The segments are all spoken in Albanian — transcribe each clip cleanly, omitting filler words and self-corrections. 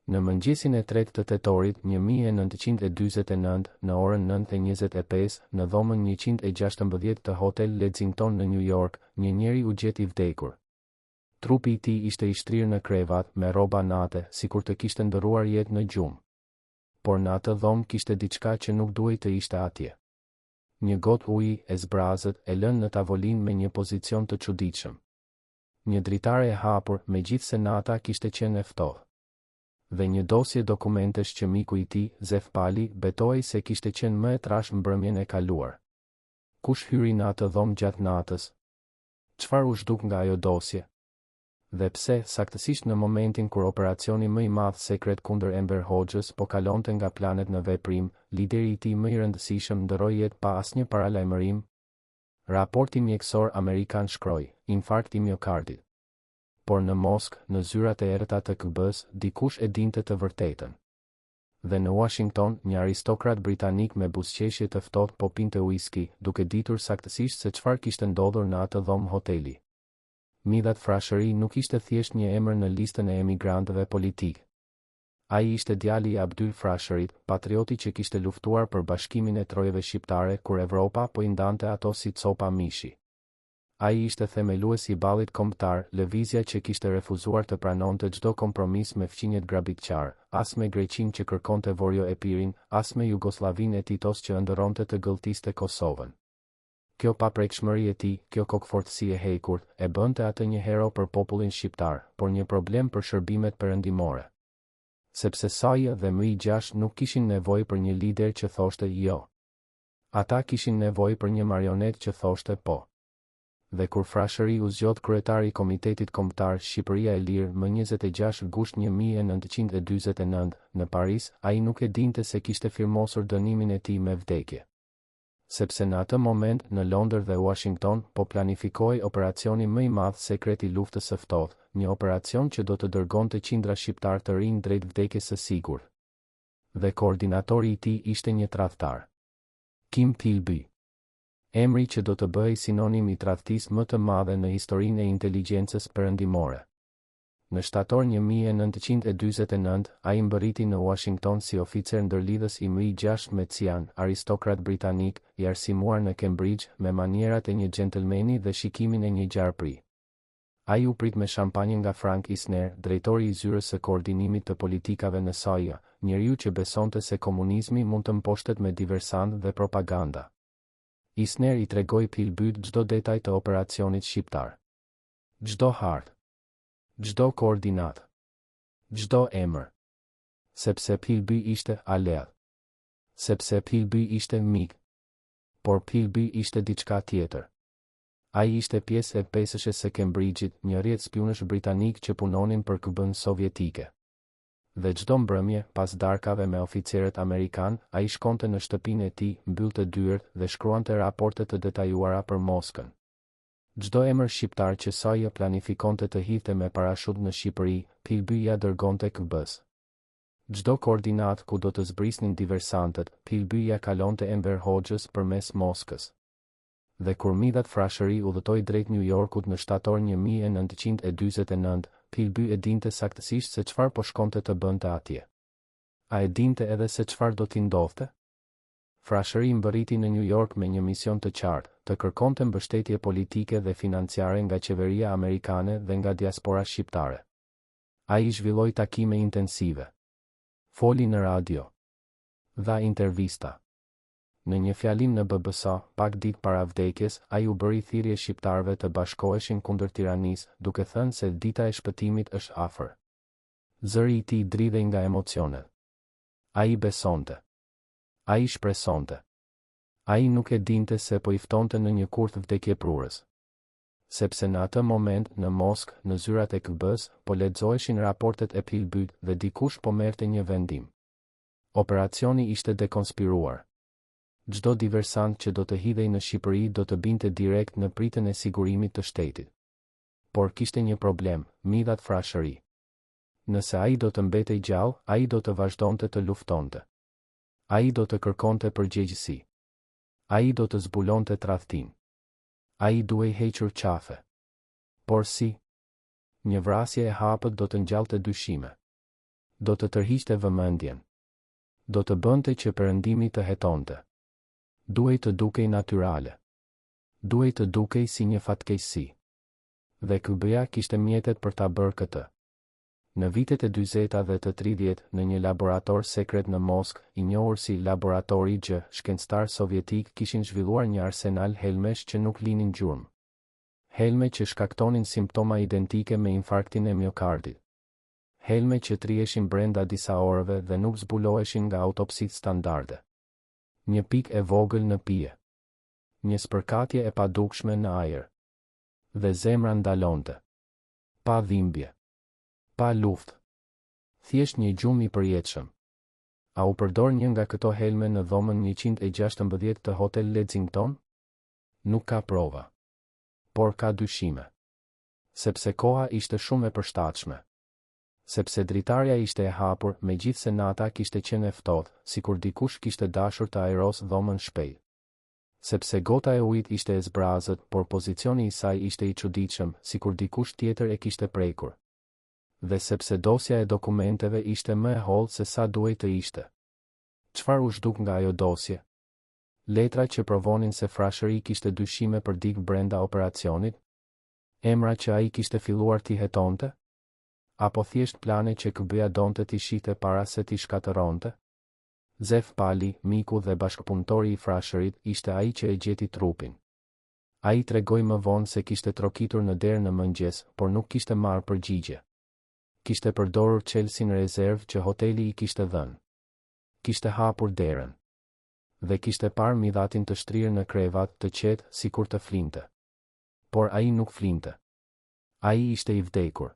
Në mëngjesin e 3 të tetorit 1949, në orën 9:25, në dhomën 116 të Hotel Lexington në New York, një njeri u gjet i vdekur. Trupi i tij ishte i shtrirë në krevat me rroba nate, sikur të kishte ndërruar jetë në gjumë. Por në atë dhomë kishte diçka që nuk duhej të ishte atje. Një gotë uji e zbrazët e lënë në tavolinë me një pozicion të çuditshëm. Një dritare e hapur, megjithse nata kishte qenë e ftohtë. Dhe një dosje dokumentesh që miku i tij, Zef Pali, betoi se kishte qenë më e trashë mbrëmjen e kaluar. Kush hyri në atë dhomë gjatë natës? Çfarë u zhduk nga ajo dosje? Dhe pse, saktësisht në momentin kur operacioni më i madh sekret kundër Enver Hoxhës po kalonte nga planet në veprim, lideri i tij më i rëndësishëm ndroi jetë pa asnjë paralajmërim? Raporti mjekësor amerikan shkroi: infarkt i miokardit. Por në Moskë, në zyrat e errëta të KGB-s, dikush e dinte të vërtetën. Dhe në Washington, një aristokrat britanik me buzëqeshje të ftohtë po pinte whisky, duke ditur saktësisht se çfarë kishte ndodhur në atë dhomë hoteli. Midhat Frashëri nuk ishte thjesht një emër në listën e emigrantëve politik. Ai ishte djali i Abdyl Frashërit, patrioti që kishte luftuar për bashkimin e trojeve shqiptare kur Evropa po i ndante ato si copa mishi. Ai ishte themeluesi i ballit kombëtar, lëvizja që kishte refuzuar të pranonte çdo kompromis me fqinjet grabitqar, as me Greqinë që kërkonte Vorjo Epirin, as me Jugosllavinë e Titos që ëndërronte të gëlltiste Kosovën. Kjo paprekshmëri e tij, kjo kokfortësi e hekurt, e bënte atë një hero për popullin shqiptar, por një problem për shërbimet perëndimore. Sepse SAJ dhe MI6 nuk kishin nevojë për një lider që thoshte jo. Ata kishin nevojë për një marionet që thoshte po. Dhe kur Frashëri u zgjodh kryetari i Komitetit Kombëtar Shqipëria e Lirë më 26 gusht 1949, në Paris, ai nuk e dinte se kishte firmosur dënimin e tij me vdekje. Sepse në atë moment, në Londër dhe Washington, po planifikohej operacioni më i madh sekret i luftës së ftohtë, një operacion që do të dërgonte qindra shqiptar të rinj drejt vdekjes së sigurt. Dhe koordinatori i tij ishte një tradhtar. Kim Philby. Emri që do të bëhej sinonim i tradhtisë më të madhe në historinë e inteligjencës perëndimore. Në shtator 1949, ai mbërriti në Washington si oficer ndërlidhës i MI6 me Cian, aristokrat britanik, i arsimuar në Cambridge, me manierat e një gentlemani dhe shikimin e një gjarpri. Ai u prit me shampanjë nga Frank Isner, drejtori i zyrës së koordinimit të politikave në SAJ, njeriu që besonte se komunizmi mund të mposhtet me diversant dhe propaganda. Isner i tregoi Philbyt çdo detaj të operacionit shqiptar. Çdo hartë, çdo koordinat, çdo emër. Sepse Philby ishte aleat. Sepse Philby ishte mik. Por Philby ishte diçka tjetër. Ai ishte pjesë e pesëshes së Cambridge-it, një rrjet spionësh britanik që punonin për KGB-n sovjetike. Dhe çdo mbrëmje, pas darkave me oficerët amerikan, ai shkonte në shtëpinë e tij, mbyllte dyert dhe shkruante raporte të detajuara për Moskën. Çdo emër shqiptar që SAJ planifikonte të hidhte me parashut në Shqipëri, Philby ja dërgonte KGB-s. Çdo koordinat ku do të zbrisnin diversantët, Philby ja kalonte Enver Hoxhës përmes Moskës. Dhe kur Midhat Frashëri udhëtoi drejt New Yorkut në shtator 1949, Philby e dinte saktësisht se çfarë po shkonte të bënte atje. A e dinte edhe se çfarë do t'i ndodhte? Frashëri mbërriti në New York me një mision të qartë, të kërkonte mbështetje politike dhe financiare nga qeveria amerikane dhe nga diaspora shqiptare. Ai zhvilloi takime intensive. Foli në radio. Dha intervista. Në një fjalim në BBC, pak ditë para vdekjes, ai u bëri thirrje shqiptarëve të bashkoheshin kundër tiranisë, duke thënë se dita e shpëtimit është afër. Zëri i tij dridhej nga emocionet. Ai besonte. Ai shpresonte. Ai nuk e dinte se po i ftonte në një kurth vdekjeprurës. Sepse në atë moment, në Moskë, në zyrat e KGB-s, po lexoheshin raportet e Philbyt dhe dikush po merrte një vendim. Operacioni ishte dekonspiruar. Çdo diversant që do të hidhej në Shqipëri do të binte direkt në pritën e sigurimit të shtetit. Por kishte një problem, Midhat Frashëri. Nëse ai do të mbetej gjallë, ai do të vazhdonte të luftonte. Ai do të kërkonte përgjegjësi. Ai do të zbulonte tradhtin. Ai duhej hequr qafe. Por si? Një vrasje e hapët do të ngjallte dyshime. Do të tërhiqte vëmendjen. Do të bënte që perëndimi të hetonte. Duhej të dukej natyrale. Duhej të dukej si një fatkeqësi. Dhe KBA kishte mjetet për ta bërë këtë. Në vitet e 40 dhe të 30, në një laborator sekret në Moskë, i njohur si laboratori G, shkencëtar sovjetik kishin zhvilluar një arsenal helmesh që nuk linin gjurmë. Helme që shkaktonin simptoma identike me infarktin e miokardit. Helme që triheshin brenda disa orëve dhe nuk zbuloheshin nga autopsitë standarde. Një pikë e vogël në pije. Një spërkatje e padukshme në ajër. Dhe zemra ndalonte. Pa dhimbje. Pa luftë. Thjesht një gjumë i përjetshëm. A u përdor një nga këto helme në dhomën 116 të Hotel Lexington? Nuk ka prova. Por ka dyshime. Sepse koha ishte shumë e përshtatshme. Sepse dritarja ishte e hapur, megjithse nata kishte qenë e ftohtë, sikur dikush kishte dashur të ajros dhomën shpejt. Sepse gota e ujit ishte e zbrazët, por pozicioni i saj ishte i çuditshëm, sikur dikush tjetër e kishte prekur. Dhe sepse dosja e dokumenteve ishte më e hollë se sa duhej të ishte. Çfarë u zhduk nga ajo dosje? Letra që provonin se Frashëri kishte dyshime për dikë brenda operacionit? Emra që ai kishte filluar t'i hetonte? Apo thjesht plane që KBA donte t'i shihte para se t'i shkatëronte? Zef Pali, miku dhe bashkëpunëtori i Frashërit, ishte ai që e gjeti trupin. Ai tregoi më vonë se kishte trokitur në derë në mëngjes, por nuk kishte marrë përgjigje. Kishte përdorur çelësin rezervë që hoteli i kishte dhënë. Kishte hapur derën. Dhe kishte parë midhatin të shtrirë në krevat të qetë, sikur të flinte. Por ai nuk flinte. Ai ishte i vdekur.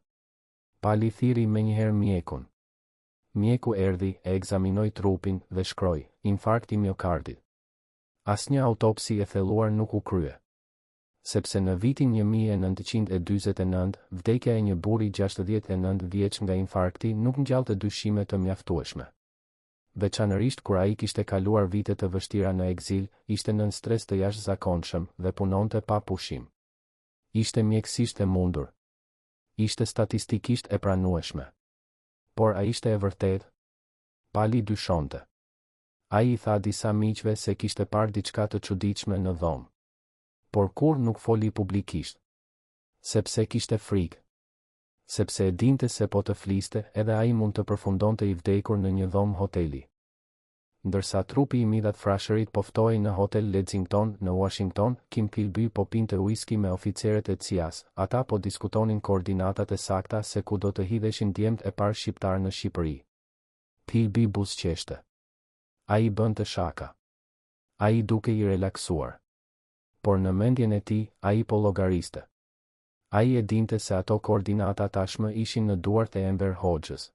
Pali thiri menjëherë mjekun. Mjeku erdhi, e ekzaminoi trupin dhe shkroi: infarkt i miokardit. Asnjë autopsi e thelluar nuk u krye. Sepse në vitin 1949, vdekja e një burri 69 vjeç nga infarkti nuk ngjallte dyshime të mjaftueshme. Veçanërisht kur ai kishte kaluar vite të vështira në ekzil, ishte nën stres të jashtëzakonshëm dhe punonte pa pushim. Ishte mjekësisht e mundur. Ishte statistikisht e pranueshme. Por a ishte e vërtet? Pali dyshonte. Ai i tha disa miqve se kishte parë diçka të çuditshme në dhomë. Por kur nuk foli publikisht. Sepse kishte frikë. Sepse e dinte se po të fliste, edhe ai mund të përfundonte i vdekur në një dhomë hoteli. Ndërsa trupi i midhat Frashërit poftohej në Hotel Lexington në Washington, Kim Philby po pinte whisky me oficerët e CIA-s, ata po diskutonin koordinatat e sakta se ku do të hidheshin djemt e parë shqiptar në Shqipëri. Philby buzëqeshte. Ai bënte shaka. Ai duke i relaksuar. Por në mendjen e tij, ai po llogariste. Ai e dinte se ato koordinata tashmë ishin në duart e Enver Hoxhës.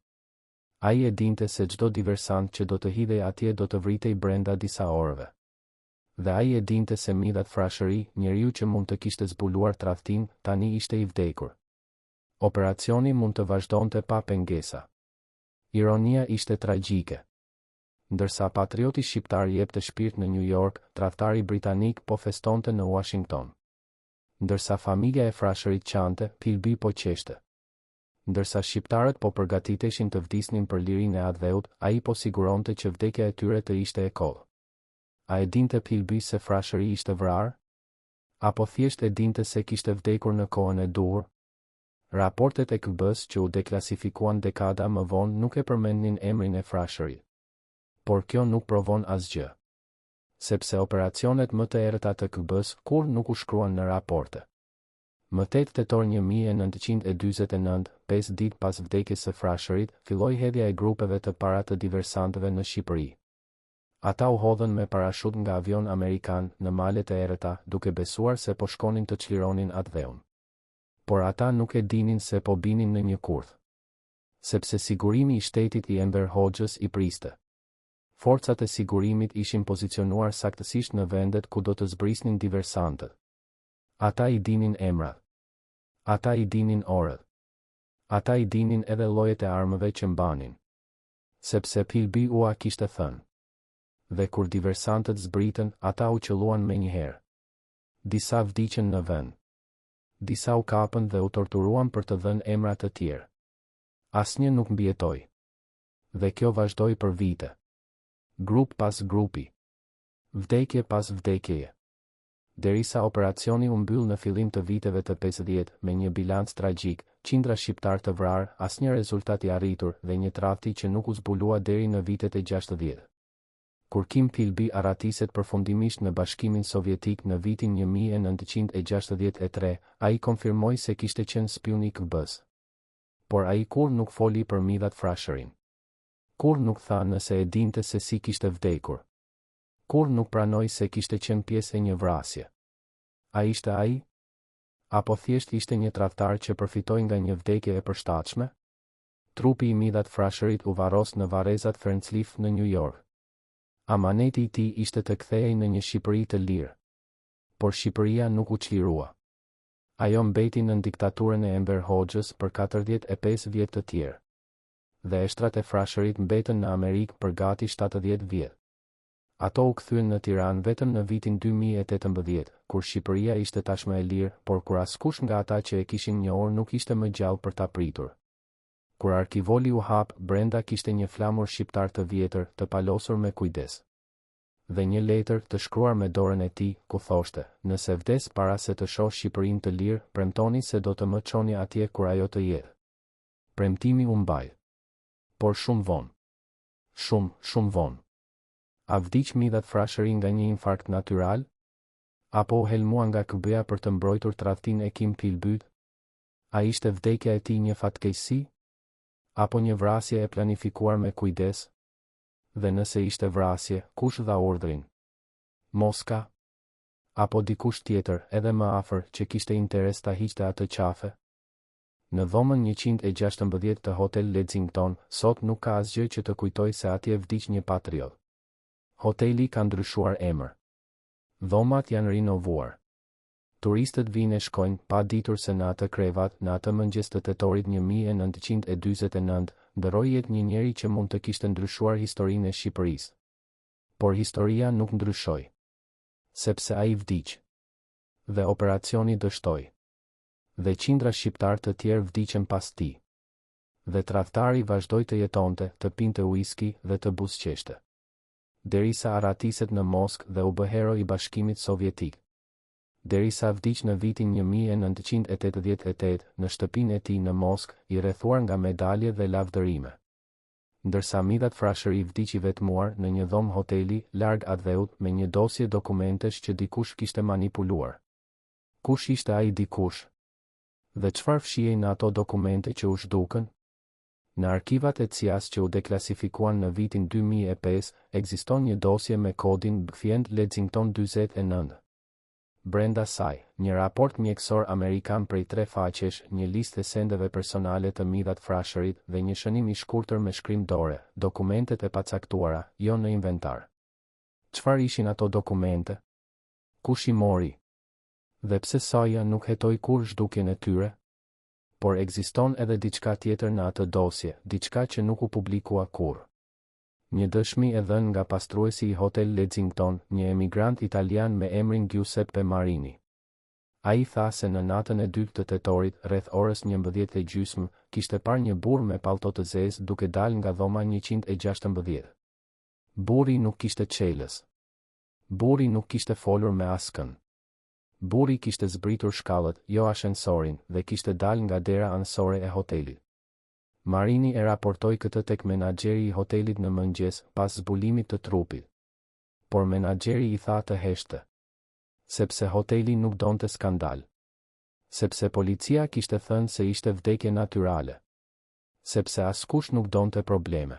Ai e dinte se çdo diversant që do të hidhej atje do të vritej brenda disa orëve. Dhe ai e dinte se midhat Frashëri, njeriu që mund të kishte zbuluar tradhtin, tani ishte i vdekur. Operacioni mund të vazhdonte pa pengesa. Ironia ishte tragjike. Ndërsa patrioti shqiptar jepte shpirt në New York, tradhtari britanik po festonte në Washington. Ndërsa familja e Frashërit qante, Philby po qeshte. Ndërsa shqiptarët po përgatiteshin të vdisnin për lirinë e Adheut, ai po siguronte që vdekja e tyre të ishte e kollë. A e dinte Philby se Frashëri ishte vrarë? Apo thjesht e dinte se kishte vdekur në kohën e duhur? Raportet e KBA-s që u deklasifikuan dekada më vonë nuk e përmendnin emrin e Frashërit. Por kjo nuk provon asgjë. Sepse operacionet më të errëta të KBA-s kur nuk u shkruan në raporte. Më 8 tetor 1949, 5 ditë pas vdekjes së Frashërit, filloi hedhja e grupeve të para të diversantëve në Shqipëri. Ata u hodhën me parashut nga avion amerikan në malet e errëta, duke besuar se po shkonin të çlironin Adheun. Por ata nuk e dinin se po binin në një kurth. Sepse sigurimi i shtetit i Enver Hoxhës i priste. Forcat e sigurimit ishin pozicionuar saktësisht në vendet ku do të zbrisnin diversantët. Ata i dinin emrat. Ata i dinin orët. Ata i dinin edhe llojet e armëve që mbanin. Sepse Philby ua kishte thënë. Dhe kur diversantët zbritën, ata u qelluan menjëherë. Disa vdiqën në vend. Disa u kapën dhe u torturuan për të dhënë emra të tjerë. Asnjë nuk mbijetoi. Dhe kjo vazhdoi për vite. Grup pas grupi. Vdekje pas vdekjeje. Derisa operacioni u mbyll në fillim të viteve të 50 me një bilanc tragjik, qindra shqiptar të vrarë, asnjë rezultat i arritur dhe një tradhti që nuk u zbulua deri në vitet e 60. Kur Kim Philby aratiset përfundimisht në Bashkimin Sovjetik në vitin 1963, ai konfirmoi se kishte qenë spion i KGB-s. Por ai kur nuk foli për Midhat Frasherin. Kur nuk tha nëse e dinte se si kishte vdekur. Kur nuk pranoi se kishte qenë pjesë e një vrasje. A ishte ai? Apo thjesht ishte një tradhtar që përfitoi nga një vdekje e përshtatshme? Trupi i Midhat Frasherit u varros në varrezat Ferncliff në New York. Amaneti i tij ishte të kthehej në një Shqipëri të lirë. Por Shqipëria nuk u çlirua. Ajo mbeti në diktaturën e Enver Hoxhës për 45 vjet të tjerë. Dhe eshtrat e Frasherit mbetën në Amerikë për gati 70 vjet. Ato u kthyen në Tiranë vetëm në vitin 2018, kur Shqipëria ishte tashmë e lirë, por kur askush nga ata që e kishin njohur nuk ishte më gjallë për ta pritur. Kur arkivoli u hap, brenda kishte një flamur shqiptar të vjetër, të palosur me kujdes. Dhe një letër të shkruar me dorën e tij, ku thoshte: "Nëse vdes para se të shoh Shqipërinë të lirë, premtoni se do të më çoni atje kur ajo të jetë." Premtimi u mbaj. Por shumë vonë. Shumë vonë. A vdiq Midhat Frasheri nga një infarkt natyral? Apo u helmua nga KGB-a për të mbrojtur tradhtinë e Kim Philbyt? A ishte vdekja e tij një fatkeqësi? Apo një vrasje e planifikuar me kujdes? Dhe nëse ishte vrasje, kush dha urdhrin? Moska? Apo dikush tjetër, edhe më afër, që kishte interes ta hiqte atë qafe? Në dhomën 116 të Hotel Lexington, sot nuk ka asgjë që të kujtoj se atje vdiq një patriot. Hoteli ka ndryshuar emër. Dhomat janë rinovuar. Turistët vinë e shkojnë, pa ditur se në atë krevat, në atë mëngjes të tetorit 1949, ndërroi jetë një njeri që mund të kishte ndryshuar historinë e Shqipërisë. Por historia nuk ndryshoi. Sepse ai vdiq. Dhe operacioni dështoi. Dhe qindra shqiptar të tjerë vdiqën pas tij. Dhe tradhtari vazhdoi të jetonte, të pinte uiski dhe të buzëqeshte. Derisa aratiset në Moskë dhe u bë hero i Bashkimit Sovjetik. Derisa vdiq në vitin 1988 në shtëpinë e tij në Moskë, i rrethuar nga medalje dhe lavdërime. Ndërsa Midhat Frasheri vdiq i vetmuar në një dhomë hoteli larg Adheut me një dosje dokumentesh që dikush kishte manipuluar. Kush ishte ai dikush? Dhe çfarë fshihej në ato dokumente që u zhdukën? Në arkivat e CIA-s që u deklasifikuan në vitin 2005, ekziston një dosje me kodin BFIEND Lexington 49. Brenda saj, një raport mjekësor amerikan prej 3 faqesh, një listë e sendeve personale të Midhat Frasherit dhe një shënim i shkurtër me shkrim dore, dokumentet e pacaktuara, jo në inventar. Çfarë ishin ato dokumente? Kush i mori? Dhe pse SAIA nuk hetoi kur zhdukjen e tyre? Por ekziston edhe diçka tjetër në atë dosje, diçka që nuk u publikua kurrë. Një dëshmi e dhënë nga pastruesi i Hotel Lexington, një emigrant italian me emrin Giuseppe Marini. Ai tha se në natën e 2 të tetorit, rreth orës 11:30, kishte parë një burr me pallto të zezë duke dalë nga dhoma 116. Burri nuk kishte çelës. Burri nuk kishte folur me askën. Burri kishte zbritur shkallët, jo ashensorin, dhe kishte dalë nga dera anësore e hotelit. Marini e raportoi këtë tek menaxheri i hotelit në mëngjes, pas zbulimit të trupit. Por menaxheri i tha të heshte. Sepse hoteli nuk donte skandal. Sepse policia kishte thënë se ishte vdekje natyrale. Sepse askush nuk donte probleme.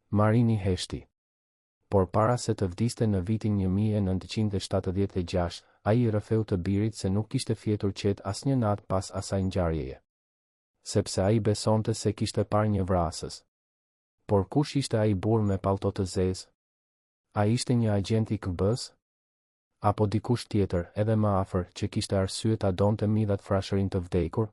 Marini heshti. Por para se të vdiste në vitin 1976, ai i rrëfeu të birit se nuk kishte fjetur qetë asnjë natë pas asaj ngjarjeje. Sepse ai besonte se kishte parë një vrasës. Por kush ishte ai burr me pallto të zezë? Ai ishte një agjent i KGB-s? Apo dikush tjetër, edhe më afër, që kishte arsye ta donte Midhat Frasherin të vdekur?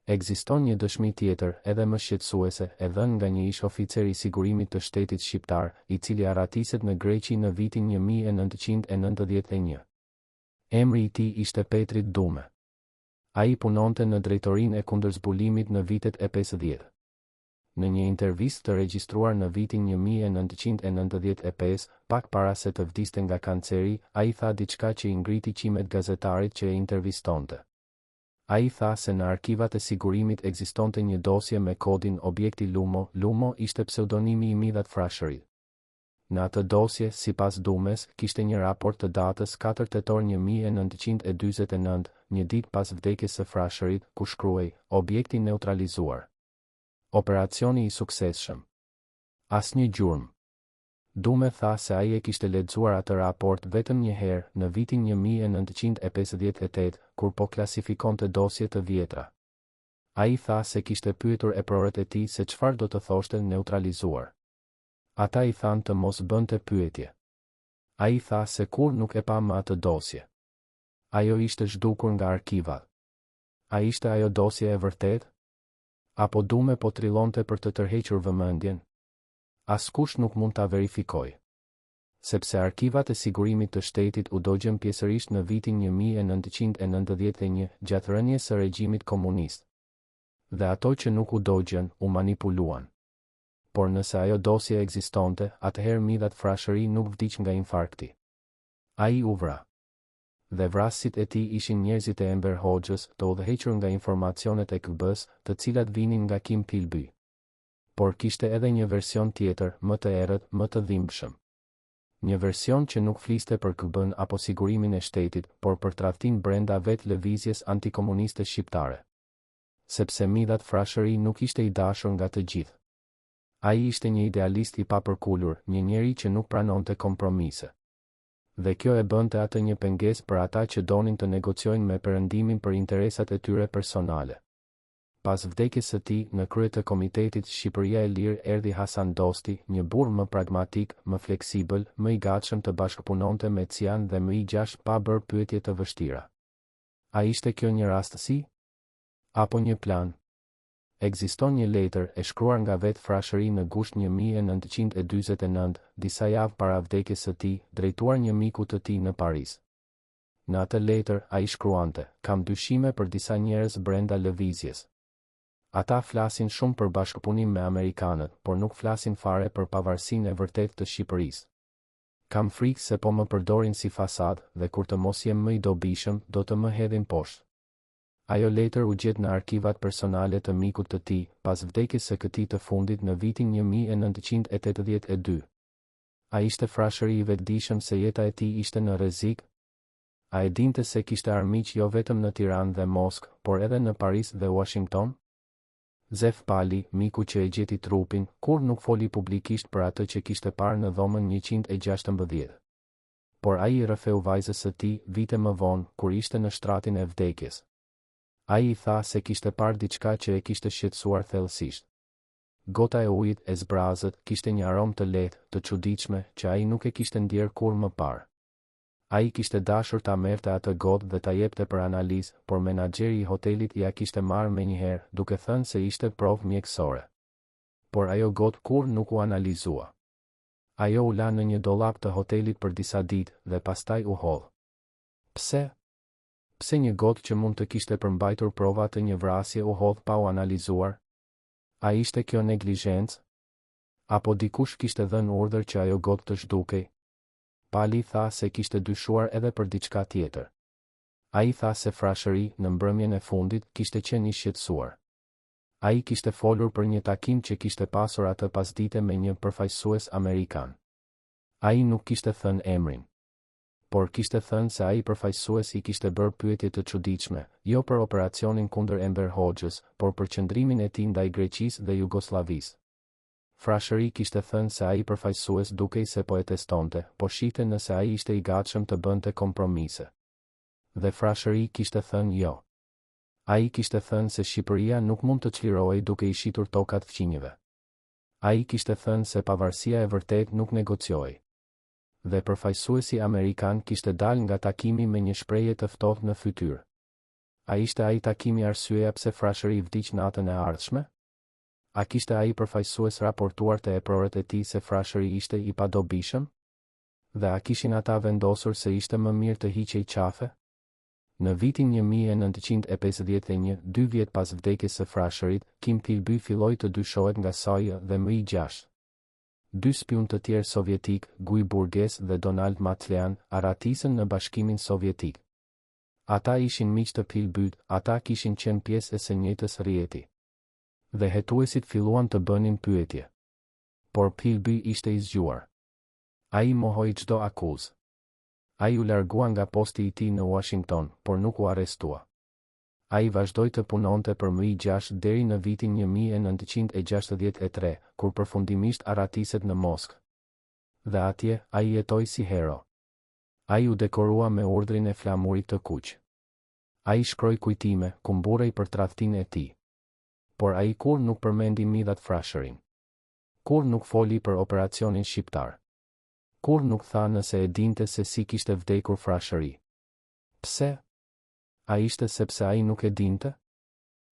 Ekziston një dëshmi tjetër, edhe më shqetësuese, e dhënë nga një ish oficer i sigurimit të shtetit shqiptar, i cili aratiset në Greqi në vitin 1991. Emri i tij ishte Petrit Dume. Ai punonte në drejtorinë e kundërzbulimit në vitet e 50. Në një intervistë të regjistruar në vitin 1995, pak para se të vdiste nga kanceri, ai tha diçka që i ngriti qimet gazetarit që e intervistonte. Ai tha se në arkivat e sigurimit ekzistonte një dosje me kodin objekti Lumo. Lumo ishte pseudonimi i Midhat Frashërit. Në atë dosje, sipas Dumes, kishte një raport të datës 4 tetor 1949, një ditë pas vdekjes së Frashërit, ku shkruhej: objekti neutralizuar. Operacioni i suksesshëm. Asnjë gjurmë. Dume tha se ai e kishte lexuar atë raport vetëm një herë, në vitin 1958, kur po klasifikonte dosje të vjetra. Ai tha se kishte pyetur eprorët e tij se çfarë do të thoshte neutralizuar. Ata i thanë të mos bënte pyetje. Ai tha se kur nuk e pa më atë dosje. Ajo ishte zhdukur nga arkivat. A ishte ajo dosje e vërtet? Apo Dume po trillonte për të tërhequr vëmendjen? Askush nuk mund ta verifikoj. Sepse arkivat e sigurimit të shtetit u dogjën pjesërisht në vitin 1991, gjatë rënies së regjimit komunist. Dhe ato që nuk u dogjën, u manipuluan. Por nëse ajo dosje ekzistonte, atëherë Midhat Frashëri nuk vdiq nga infarkti. Ai u vra. Dhe vrasësit e tij ishin njerëzit e Enver Hoxhës, të udhëhequr nga informacionet e KGB-s, të cilat vinin nga Kim Philby. Por kishte edhe një version tjetër, më të errët, më të dhimbshëm. Një version që nuk fliste për KGB-n apo sigurimin e shtetit, por për tradhtin brenda vetë lëvizjes antikomuniste shqiptare. Sepse Midhat Frashëri nuk ishte i dashur nga të gjithë. Ai ishte një idealist i papërkulur, një njeri që nuk pranonte kompromise. Dhe kjo e bënte atë një pengesë për ata që donin të negociojnë me Perëndimin për interesat e tyre personale. Pas vdekjes së tij, në krye të Komitetit Shqipëria e Lirë erdhi Hasan Dosti, një burr më pragmatik, më fleksibël, më i gatshëm të bashkëpunonte me Cian dhe më i gjashtë pa bërë pyetje të vështira. A ishte kjo një rastësi? Apo një plan? Ekziston një letër e shkruar nga vetë Frashëri në gusht 1949, disa javë para vdekjes së tij, drejtuar një miku të tij në Paris. Në atë letër ai shkruante: kam dyshime për disa njerëz brenda lëvizjes. Ata flasin shumë për bashkëpunim me amerikanët, por nuk flasin fare për pavarësinë e vërtetë të Shqipërisë. Kam frikë se po më përdorin si fasadë dhe kur të mos jem më i dobishëm, do të më hedhin poshtë. Ajo letër u gjet në arkivat personale të mikut të tij, pas vdekjes së këtij të fundit në vitin 1982. A ishte Frashëri i vetëdijshëm se jeta e tij ishte në rrezik? A e dinte se kishte armiq jo vetëm në Tiranë dhe Moskë, por edhe në Paris dhe Washington? Zef Pali, miku që e gjeti trupin, kur nuk foli publikisht për atë që kishte parë në dhomën 116. Por ai i rrëfeu vajzës së tij vite më vonë, kur ishte në shtratin e vdekjes. Ai i tha se kishte parë diçka që e kishte shqetësuar thellësisht. Gota e ujit, e zbrazët, kishte një aromë të lehtë, të çuditshme, që ai nuk e kishte ndjerë kur më parë. Ai kishte dashur ta merrte atë gotë dhe ta jepte për analizë, por menaxheri i hotelit ja kishte marrë menjëherë, duke thënë se ishte provë mjekësore. Por ajo gotë kur nuk u analizua. Ajo u la në një dollap të hotelit për disa ditë dhe pastaj u hodh. Pse? Pse një gotë që mund të kishte përmbajtur prova të një vrasje u hodh pa u analizuar? A ishte kjo neglizhencë? Apo dikush kishte dhënë urdhër që ajo gotë të zhdukej? Pali tha se kishte dyshuar edhe për diçka tjetër. Ai tha se Frashëri, në mbrëmjen e fundit, kishte qenë i shqetësuar. Ai kishte folur për një takim që kishte pasur atë pasdite me një përfaqësues amerikan. Ai nuk kishte thënë emrin. Por kishte thënë se ai përfaqësues i kishte bërë pyetje të çuditshme, jo për operacionin kundër Enver Hoxhës, por për qëndrimin e tij ndaj Greqisë dhe Jugosllavisë. Frashëri kishte thënë se ai përfaqësues dukej se po e testonte, po shihte nëse ai ishte i gatshëm të bënte kompromise. Dhe Frashëri kishte thënë jo. Ai kishte thënë se Shqipëria nuk mund të çlirohej duke i shitur tokat fqinjëve. Ai kishte thënë se pavarësia e vërtetë nuk negociohej. Dhe përfaqësuesi amerikan kishte dalë nga takimi me një shprehje të ftohtë në fytyrë. A ishte ai takimi arsyeja pse Frashëri vdiq natën e ardhshme? A kishte ai përfaqësues raportuar te eprorët e tij se Frashëri ishte i padobishëm? Dhe a kishin ata vendosur se ishte më mirë të hiqej qafe? Në vitin 1951, 2 vjet pas vdekjes së Frashërit, Kim Philby filloi të dyshohet nga SAI dhe MI6. 2 spion të tjerë sovjetik, Guy Burges dhe Donald Matlean, aratisën në Bashkimin Sovjetik. Ata ishin miq të Philbyt, ata kishin qenë pjesë e së njëjtës rrjeti. Dhe hetuesit filluan të bënin pyetje. Por Philby ishte i zgjuar. Ai mohoi çdo akuzë. Ai u largua nga posti i tij në Washington, por nuk u arrestua. Ai vazhdoi të punonte për MI6 deri në vitin 1963, kur përfundimisht aratiset në Moskë. Dhe atje, ai jetoi si hero. Ai u dekorua me urdhrin e flamurit të kuq. Ai shkroi kujtime, kumburej për tradhtinë e tij. Por ai kur nuk përmendi Midhat Frashërin. Kur nuk foli për operacionin shqiptar. Kur nuk tha nëse e dinte se si kishte vdekur Frashëri. Pse? A ishte sepse ai nuk e dinte?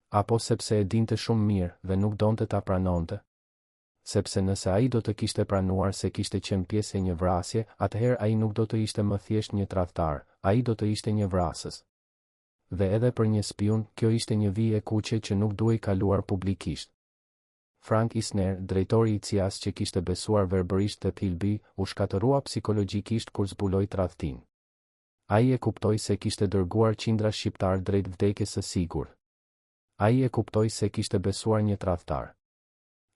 Apo sepse e dinte shumë mirë dhe nuk donte ta pranonte? Sepse nëse ai do të kishte pranuar se kishte qenë pjesë e një vrasje, atëherë ai nuk do të ishte më thjesht një tradhtar, ai do të ishte një vrasës. Dhe edhe për një spion, kjo ishte një vijë e kuqe që nuk duhej kaluar publikisht. Frank Isner, drejtori i CIA-s që kishte besuar verbërisht te Philby, u shkatërrua psikologjikisht kur zbuloi tradhtinë. Ai e kuptoi se kishte dërguar qindra shqiptar drejt vdekjes së sigurt. Ai e kuptoi se kishte besuar një tradhtar.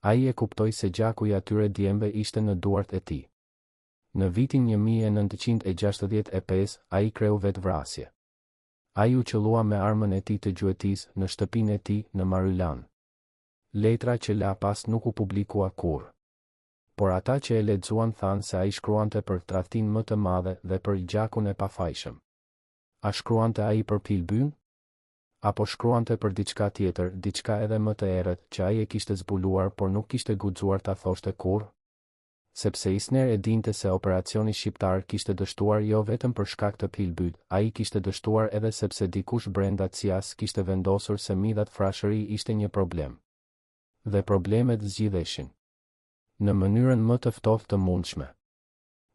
Ai e kuptoi se gjaku i atyre djemve ishte në duart e tij. Në vitin 1965, ai kreu vetvrasje. Ai u qellua me armën e tij të gjuetisë në shtëpinë e tij në Maryland. Letra që la pas nuk u publikua kurrë. Por ata që e lexuan thanë se ai shkruante për tradhtinë më të madhe dhe për gjakun e pafajshëm. A shkruante ai për Philbyn? Apo shkruante për diçka tjetër, diçka edhe më të errët që ai e kishte zbuluar por nuk kishte guxuar ta thoshte kurrë? Sepse Isner e dinte se operacioni shqiptar kishte dështuar jo vetëm për shkak të Philbyt, ai kishte dështuar edhe sepse dikush brenda CIA-s kishte vendosur se Midhat Frashëri ishte një problem. Dhe problemet zgjidheshin në mënyrën më të ftohtë të mundshme.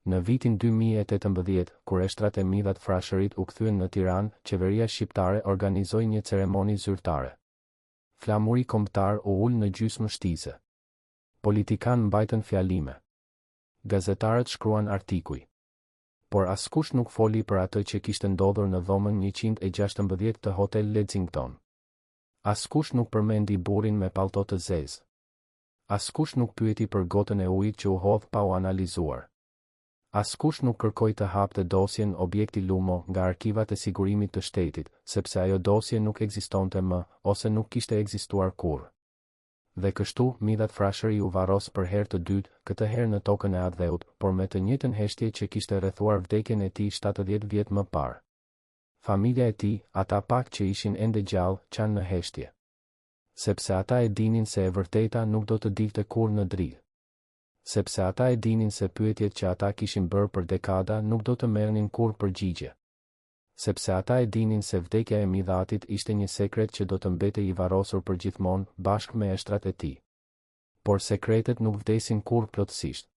Në vitin 2018, kur eshtrat e Midhat Frashërit u kthyen në Tiranë, qeveria shqiptare organizoi një ceremoni zyrtare. Flamuri kombëtar u ul në gjysmë shtise. Politikanë mbajtën fjalime. Gazetarët shkruan artikuj. Por askush nuk foli për atë që kishte ndodhur në dhomën 116 të Hotel Lexington. Askush nuk përmendi burrin me pallto të zezë. Askush nuk pyeti për gotën e ujit që u hodh pa u analizuar. Askush nuk kërkoi të hapte dosjen Objekti Lumo nga arkivat e sigurimit të shtetit, sepse ajo dosje nuk ekzistonte më, ose nuk kishte ekzistuar kurrë. Dhe kështu, Midhat Frashëri u varros për herë të dytë, këtë herë në tokën e Adheut, por me të njëjtën heshtje që kishte rrethuar vdekjen e tij 70 vjet më parë. Familja e tij, ata pak që ishin ende gjallë, qanë në heshtje. Sepse ata e dinin se e vërteta nuk do të dilte kurrë në dritë. Sepse ata e dinin se pyetjet që ata kishin bërë për dekada nuk do të merrnin kurrë përgjigje. Sepse ata e dinin se vdekja e Midhatit ishte një sekret që do të mbetej i varrosur përgjithmonë bashkë me eshtrat e tij. Por sekretet nuk vdesin kurrë plotësisht.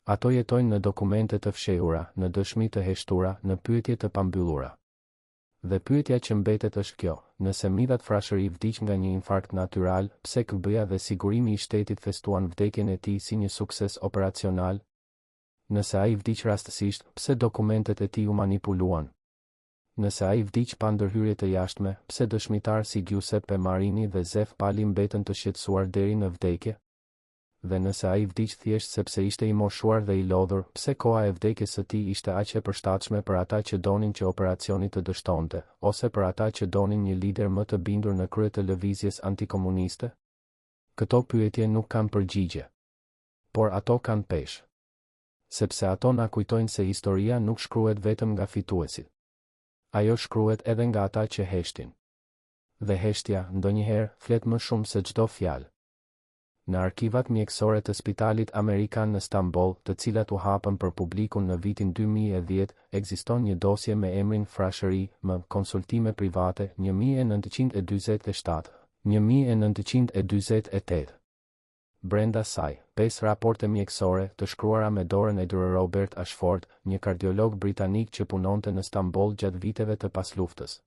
Ato jetojnë në dokumente të fshehura, në dëshmi të heshtura, në pyetje të pambyllura. Dhe pyetja që mbetet është kjo: nëse Midhat Frashëri vdiq nga një infarkt natyral, pse KBA dhe sigurimi i shtetit festuan vdekjen e tij si një sukses operacional? Nëse ai vdiq rastësisht, pse dokumentet e tij u manipuluan? Nëse ai vdiq pa ndërhyrje të jashtme, pse dëshmitar si Giuseppe Marini dhe Zef Pali mbetën të shqetësuar deri në vdekje? Dhe nëse ai vdiq thjesht sepse ishte i moshuar dhe i lodhur, pse koha e vdekjes së tij ishte aq e përshtatshme për ata që donin që operacioni të dështonte, ose për ata që donin një lider më të bindur në krye të lëvizjes antikomuniste? Këto pyetje nuk kanë përgjigje. Por ato kanë peshë. Sepse ato na kujtojnë se historia nuk shkruhet vetëm nga fituesit. Ajo shkruhet edhe nga ata që heshtin. Dhe heshtja, ndonjëherë, flet më shumë se çdo fjalë. Në arkivat mjekësore të Spitalit Amerikan në Stamboll, të cilat u hapën për publikun në vitin 2010, ekziston një dosje me emrin Frashëri, më konsultime private 1947, 1948. Brenda saj, 5 raporte mjekësore të shkruara me dorën e Dr. Robert Ashford, një kardiolog britanik që punonte në Stamboll gjatë viteve të pasluftës.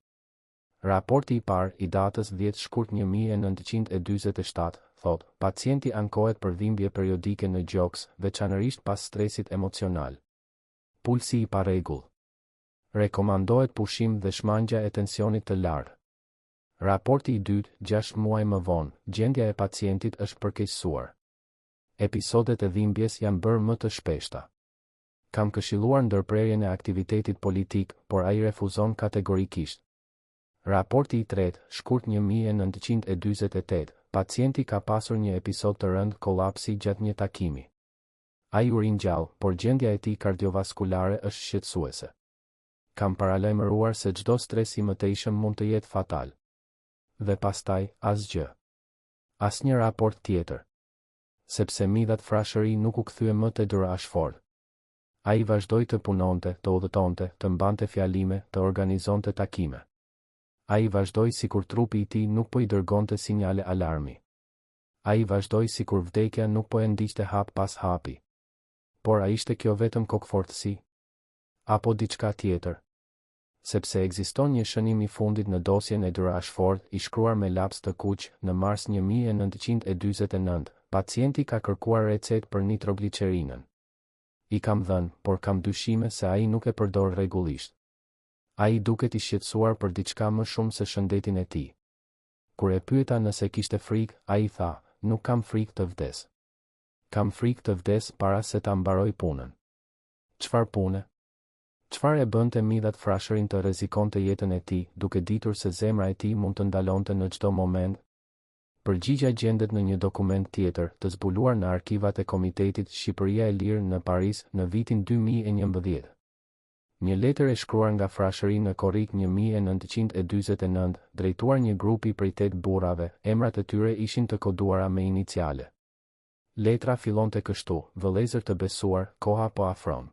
Raporti i parë, i datës 10 shkurt 1947, thot, pacienti ankohet për dhimbje periodike në gjoks, veçanërisht pas stresit emocional. Pulsi i parregull. Rekomandohet pushim dhe shmangja e tensionit të lartë. Raporti i dytë, 6 muaj më vonë, gjendja e pacientit është përkeqësuar. Episodet e dhimbjes janë bërë më të shpeshta. Kam këshilluar ndërprerjen e aktivitetit politik, por ai refuzon kategorikisht. Raporti i tretë, shkurt 1948, pacienti ka pasur një episod të rënd kolapsi gjatë një takimi. Ai u ringjall, por gjendja e tij kardiovaskulare është shqetësuese. Kam paralajmëruar se çdo stres i mëtejshëm mund të jetë fatal. Dhe pastaj, asgjë. Asnjë raport tjetër. Sepse midhat frashëri nuk u kthye më te Dr. Ashford. Ai vazhdoi të punonte, të udhëtonte, të mbante fjalime, të organizonte takime. Ai vazhdoi sikur trupi i tij nuk po i dërgonte sinjale alarmi. Ai vazhdoi sikur vdekja nuk po e ndiqte hap pas hapi. Por a ishte kjo vetëm kokfortësi? Apo diçka tjetër? Sepse ekziston një shënim i fundit në dosjen e Dr. Ashford, i shkruar me laps të kuq, në mars 1949, pacienti ka kërkuar recetë për nitroglicerinën. I kam dhënë, por kam dyshime se ai nuk e përdor rregullisht. Ai duket i shqetësuar për diçka më shumë se shëndetin e tij. Kur e pyeta nëse kishte frikë, ai tha, nuk kam frikë të vdes. Kam frikë të vdes para se ta mbaroj punën. Çfarë pune? Çfarë e bënte midhat frashërin të rrezikonte jetën e tij, duke ditur se zemra e tij mund të ndalonte në çdo moment? Përgjigja gjendet në një dokument tjetër, të zbuluar në arkivat e Komitetit Shqipëria e Lirë në Paris në vitin 2011. Një letër e shkruar nga frashëri në korrik 1949, drejtuar një grupi prej 8 burrave, emrat e tyre ishin të koduara me iniciale. Letra fillonte kështu: vëllezër të besuar, koha po afron.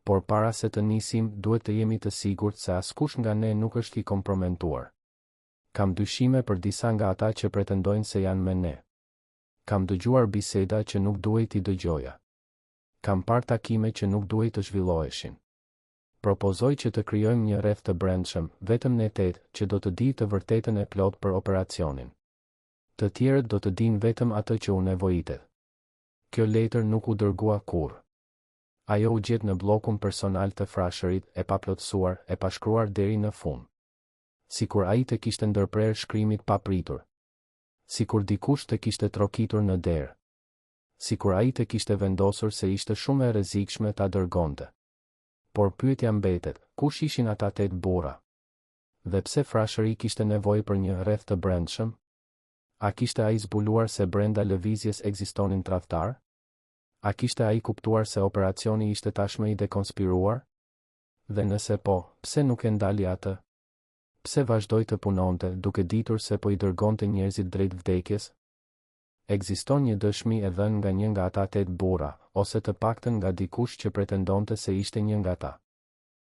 Por para se të nisim, duhet të jemi të sigurt se askush nga ne nuk është i kompromentuar. Kam dyshime për disa nga ata që pretendojnë se janë me ne. Kam dëgjuar biseda që nuk duhej t'i dëgjoja. Kam parë takime që nuk duhej të zhvilloheshin. Propozoj që të krijojmë një rreth të brendshëm, vetëm ne 8, që do të di të vërtetën e plot për operacionin. Të tjerët do të dinë vetëm atë që u nevojitet. Kjo letër nuk u dërgua kurrë. Ajo u gjet në bllokun personal të frashërit, e paplotësuar, e pashkruar deri në fund. Sikur ai të kishte ndërprerë shkrimit papritur. Sikur dikush të kishte trokitur në derë. Sikur ai të kishte vendosur se ishte shumë e rrezikshme ta dërgonte. Por pyetja mbetet, kush ishin ata 8 burra? Dhe pse frashëri kishte nevojë për një rreth të brendshëm? A kishte ai zbuluar se brenda lëvizjes ekzistonin tradhtar? A kishte ai kuptuar se operacioni ishte tashmë i dekonspiruar? Dhe nëse po, pse nuk e ndali atë? Pse vazhdoi të punonte, duke ditur se po i dërgonte njerëzit drejt vdekjes? Ekziston një dëshmi e dhënë nga një nga ata 8 burra, ose të paktën nga dikush që pretendonte se ishte një nga ta.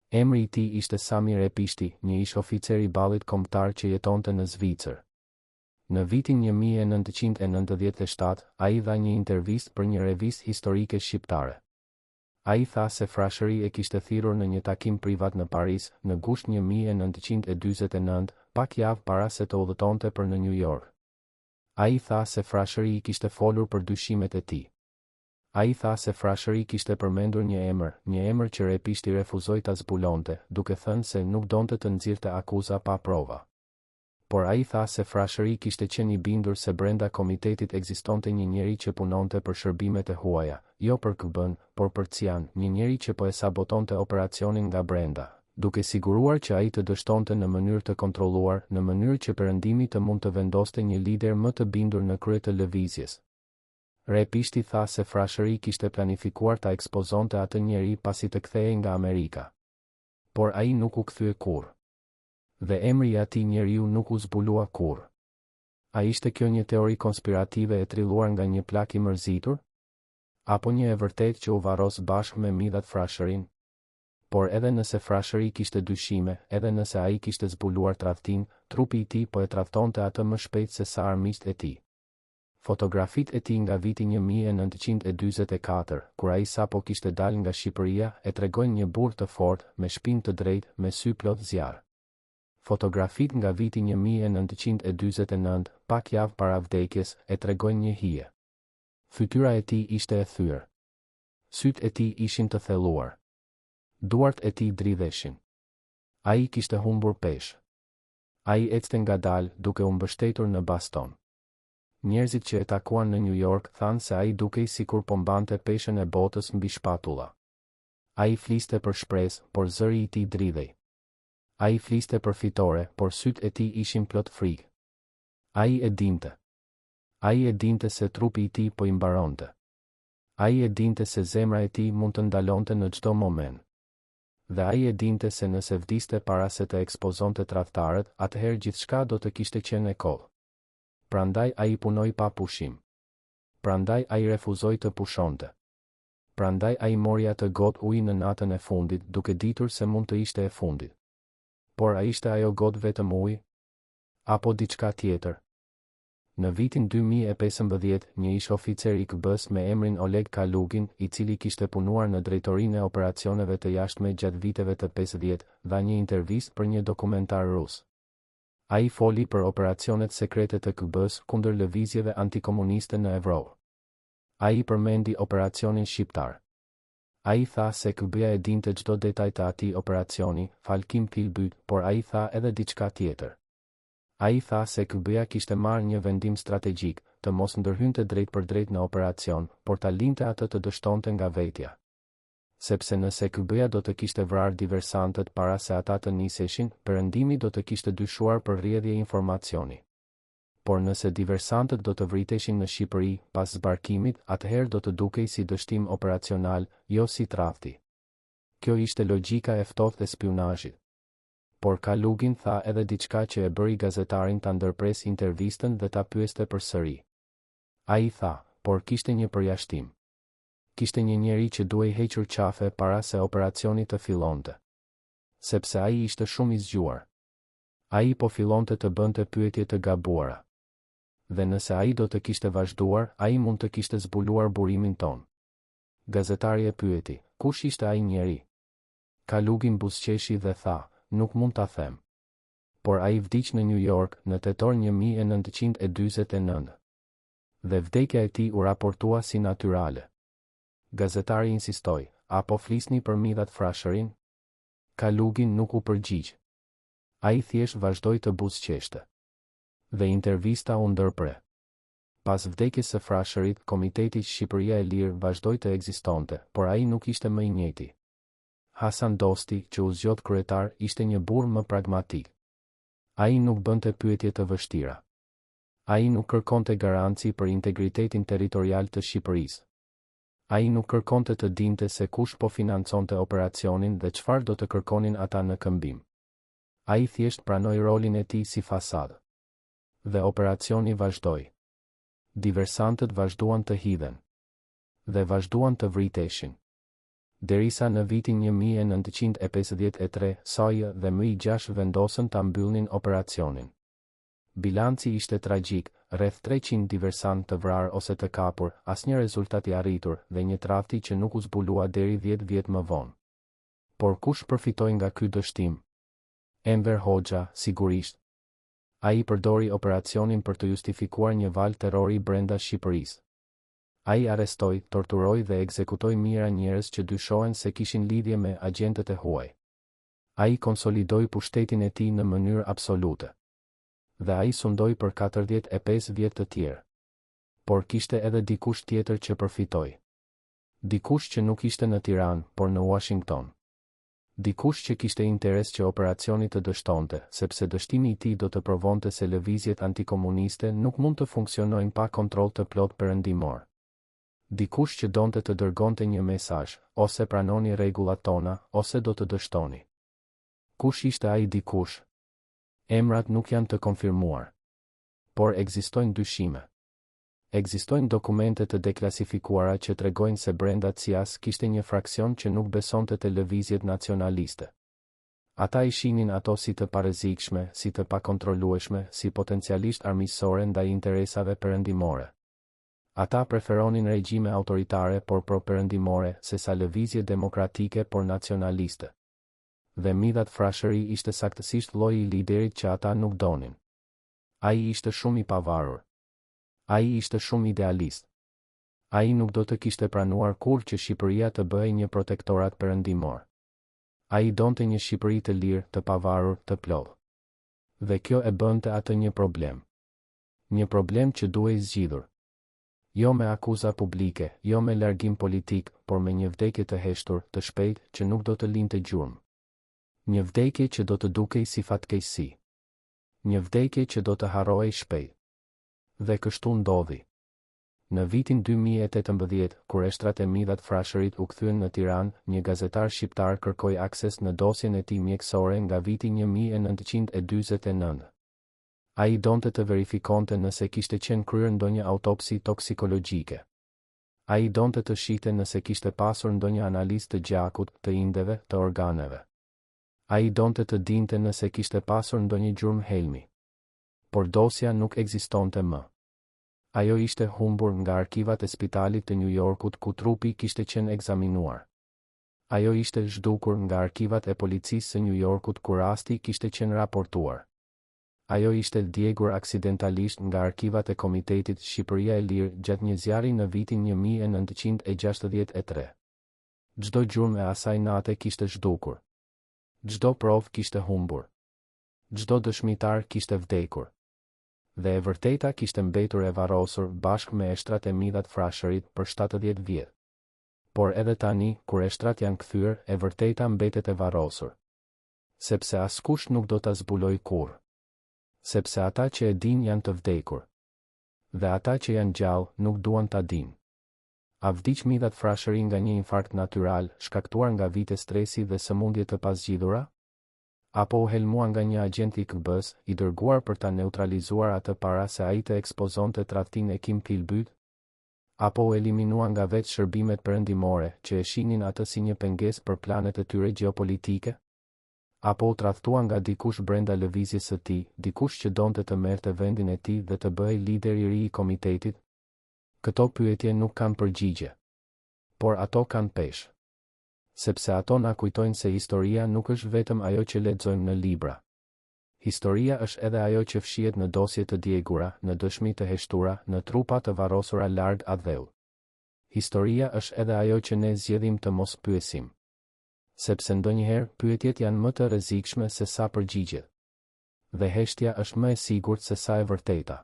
Emri i tij ishte Sami Repishti, një ish oficer i ballit kombëtar që jetonte në Zvicër. Në vitin 1997, ai dha një intervistë për një revistë historike shqiptare. Ai tha se frashëri e kishte thirrur në një takim privat në Paris, në gusht 1949, pak javë para se të udhëtonte për në New York. Ai tha se frashëri i kishte folur për dyshimet e tij. Ai tha se frashëri kishte përmendur një emër që Repishti refuzoi ta zbulonte, duke thënë se nuk donte të nxirrte akuza pa prova. Por ai tha se frashëri kishte qenë i bindur se brenda komitetit ekzistonte një njeri që punonte për shërbimet e huaja, jo për KB-n, por për CIA-n, një njeri që po e sabotonte operacionin nga brenda, duke siguruar që ai të dështonte në mënyrë të kontrolluar, në mënyrë që perëndimi të mund të vendoste një lider më të bindur në krye të lëvizjes. Repishti tha se frashëri kishte planifikuar ta ekspozonte atë njeri pasi të kthehej nga Amerika. Por ai nuk u kthye kurrë. Dhe emri i atij njeriu nuk u zbulua kurrë. A ishte kjo një teori konspirative e trilluar nga një plak i mërzitur? Apo një e vërtet që u varros bashkë me midhat frashërin? Por edhe nëse frashëri kishte dyshime, edhe nëse ai kishte zbuluar tradhtin, trupi i tij po e tradhtonte atë më shpejt se sa armiqtë e tij. Fotografit e tij nga viti 1944, kur ai sapo kishte dalë nga Shqipëria, e tregojnë një burr të fortë, me shpinë të drejtë, me sy plot zjarr. Fotografit nga viti 1949, pak javë para vdekjes, e tregojnë një hije. Fytyra e tij ishte e thyrë. Sytë e tij ishin të thelluar. Duart e tij dridheshin. Ai kishte humbur peshë. Ai ecte ngadalë, duke u mbështetur në baston. Njerëzit që e takuan në New York thanë se ai dukej sikur po mbante peshën e botës mbi shpatulla. Ai fliste për shpresë, por zëri i tij dridhej. Ai fliste për fitore, por sytë e tij ishin plot frikë. Ai e dinte. Ai e dinte se trupi i tij po i mbaronte. Ai e dinte se zemra e tij mund të ndalonte në çdo moment. Dhe ai e dinte se nëse vdiste para se të ekspozonte tradhtarët, atëherë gjithçka do të kishte qenë e kollë. Prandaj ai punoi pa pushim. Prandaj ai refuzoi të pushonte. Prandaj ai mori atë gotë ujë në natën e fundit, duke ditur se mund të ishte e fundit. Por a ishte ajo gotë vetëm ujë? Apo diçka tjetër? Në vitin 2015, një ish oficer i KB-s me emrin Oleg Kalugin, i cili kishte punuar në drejtorinë e operacioneve të jashtme gjatë viteve të 50, dha një intervistë për një dokumentar rus. Ai foli për operacionet sekrete të KB-s kundër lëvizjeve antikomuniste në Evropë. Ai përmendi operacionin shqiptar. Ai tha se KB-ja e dinte çdo detaj të atij operacioni, Falkim Filbyt, por ai tha edhe diçka tjetër. Ai tha se KB-ja kishte marrë një vendim strategjik, të mos ndërhynte drejt për drejt në operacion, por ta linte atë të dështonte nga vetja. Sepse nëse KB-ja do të kishte vrarë diversantët para se ata të niseshin, perëndimi do të kishte dyshuar për rrjedhje informacioni. Por nëse diversantët do të vriteshin në Shqipëri pas zbarkimit, atëherë do të dukej si dështim operacional, jo si tradhti. Kjo ishte logjika e ftohtë e spionazhit. Por Kalugin tha edhe diçka që e bëri gazetarin ta ndërpres intervistën dhe ta pyeste përsëri. Ai tha, por kishte një përjashtim. Kishte një njeri që duhej hequr qafe para se operacioni të fillonte. Sepse ai ishte shumë i zgjuar. Ai po fillonte të bënte pyetje të gabuara. Dhe nëse ai do të kishte vazhduar, ai mund të kishte zbuluar burimin ton. Gazetari e pyeti, kush ishte ai njeri? Kalugin buzëqeshi dhe tha, nuk mund ta them. Por ai vdiq në New York në tetor 1949. Dhe vdekja e tij u raportua si natyrale. Gazetari insistoi, apo flisni për midhat frashërin? Kalugin nuk u përgjigj. Ai thjesht vazhdoi të buzëqeshte. Dhe intervista u ndërpre. Pas vdekjes së frashërit, Komiteti Shqipëria e Lirë vazhdoi të ekzistonte, por ai nuk ishte më i njëjti. Hasan Dosti, që u zgjodh kryetar, ishte një burr më pragmatik. Ai nuk bënte pyetje të vështira. Ai nuk kërkonte garanci për integritetin territorial të Shqipërisë. Ai nuk kërkonte të dinte se kush po financonte operacionin dhe çfarë do të kërkonin ata në këmbim. Ai thjesht pranoi rolin e tij si fasadë. Dhe operacioni vazhdoi. Diversantët vazhduan të hidhen. Dhe vazhduan të vriteshin. Derisa në vitin 1953, SAJ dhe MI6 vendosën ta mbyllnin operacionin. Bilanci ishte tragjik, rreth 300 diversant të vrarë ose të kapur, asnjë rezultat i arritur dhe një tradhti që nuk u zbulua deri 10 vjet më vonë. Por kush përfitoi nga ky dështim? Enver Hoxha, sigurisht. Ai përdori operacionin për të justifikuar një val terrori brenda Shqipërisë. Ai arrestoi, torturoi dhe ekzekutoi mijëra njerëz që dyshohen se kishin lidhje me agjentët e huaj. Ai konsolidoi pushtetin e tij në mënyrë absolute. Dhe ai sundoi për 45 vjet të tjerë. Por kishte edhe dikush tjetër që përfitoi. Dikush që nuk ishte në Tiranë, por në Washington. Dikush që kishte interes që operacioni të dështonte, sepse dështimi i tij do të provonte se lëvizjet antikomuniste nuk mund të funksionojnë pa kontroll të plot perëndimor. Dikush që donte të dërgonte një mesazh, ose pranoni rregullat tona, ose do të dështoni. Kush ishte ai dikush? Emrat nuk janë të konfirmuar. Por ekzistojnë dyshime. Ekzistojnë dokumente të deklasifikuara që tregojnë se brenda CIA-s kishte një fraksion që nuk besonte te lëvizjet nacionaliste. Ata i shihnin ato si të parrezikshme, si të pakontrolueshme, si potencialisht armiqësore ndaj interesave perëndimore. Ata preferonin regjime autoritare por pro-perëndimore sesa lëvizje demokratike por nacionaliste. Dhe Midhat Frashëri ishte saktësisht lloji I liderit që ata nuk donin. Ai ishte shumë I pavarur. Ai ishte shumë idealist. Ai nuk do të kishte pranuar kurrë që Shqipëria të bëhej një protektorat perëndimor. Ai donte një Shqipëri të lirë, të pavarur, të plotë. Dhe kjo e bënte atë një problem. Një problem që duhej zgjidhur. Jo me akuza publike, jo me largim politik, por me një vdekje të heshtur, të shpejtë, që nuk do të linte gjurmë. Një vdekje që do të dukej si fatkeqësi. Një vdekje që do të harrohej shpejt. Dhe kështu ndodhi. Në vitin 2018, kur eshtrat e Midhat Frashërit u kthyen në Tiranë, një gazetar shqiptar kërkoi akses në dosjen e tij mjekësore nga viti 1949. Ai donte të verifikonte nëse kishte qenë kryer ndonjë autopsi toksikologjike. Ai donte të shihte nëse kishte pasur ndonjë analizë të gjakut, të indeve, të organeve. Ai donte të dinte nëse kishte pasur ndonjë gjurmë helmi. Por dosja nuk ekzistonte më. Ajo ishte humbur nga arkivat e spitalit të New Yorkut ku trupi kishte qenë ekzaminuar. Ajo ishte zhdukur nga arkivat e policisë së New Yorkut ku rasti kishte qenë raportuar. Ajo ishte djegur aksidentalisht nga arkivat e Komitetit Shqipëria e Lirë gjatë një zjarri në vitin 1963. Çdo gjurmë e asaj nate kishte zhdukur. Çdo provë kishte humbur. Çdo dëshmitar kishte vdekur. Dhe e vërteta kishte mbetur e varrosur bashkë me eshtrat e Midhat Frashërit për 70 vjet. Por edhe tani, kur eshtrat janë kthyer, e vërteta mbetet e varrosur. Sepse askush nuk do ta zbuloj kurrë. Sepse ata që e din janë të vdekur. Dhe ata që janë gjallë nuk duan ta dinë. A vdiq Midhat Frashëri nga një infarkt natyral, shkaktuar nga vite stresi dhe sëmundje të pazgjidhura? Apo u helmua nga një agent I KB-s, I dërguar për ta neutralizuar atë para se ai të ekspozonte tradhtinë e Kim Philbyt? Apo u eliminua nga vetë shërbimet perëndimore, që e shihnin atë si një pengesë për planet e tyre gjeopolitike? Apo u tradhtua nga dikush brenda lëvizjes së tij, dikush që donte të merrte vendin e tij dhe të bëhej lider I ri I komitetit? Këto pyetje nuk kanë përgjigje. Por ato kanë peshë. Sepse ato na kujtojnë se historia nuk është vetëm ajo që lexojmë në libra. Historia është edhe ajo që fshihet në dosje të djegura, në dëshmi të heshtura, në trupa të varrosura larg adheu. Historia është edhe ajo që ne zgjedhim të mos pyesim. Sepse ndonjëherë pyetjet janë më të rrezikshme se sa përgjigjet. Dhe heshtja është më e sigurt se sa e vërteta.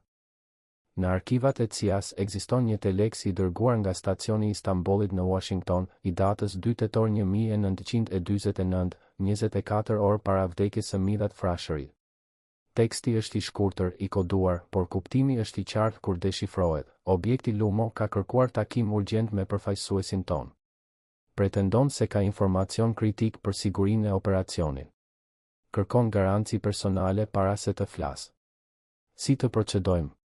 Në arkivat e CIA-s ekziston një teleks I dërguar nga stacioni I Istanbulit në Washington, I datës 2 tetor 1949, 24 orë para vdekjes së Midhat Frashërit. Teksti është I shkurtër, I koduar, por kuptimi është I qartë kur deshifrohet. Objekti Lumo ka kërkuar takim urgjent me përfaqësuesin ton. Pretendon se ka informacion kritik për sigurinë e operacionit. Kërkon garanci personale para se të flasë. Si të procedojmë?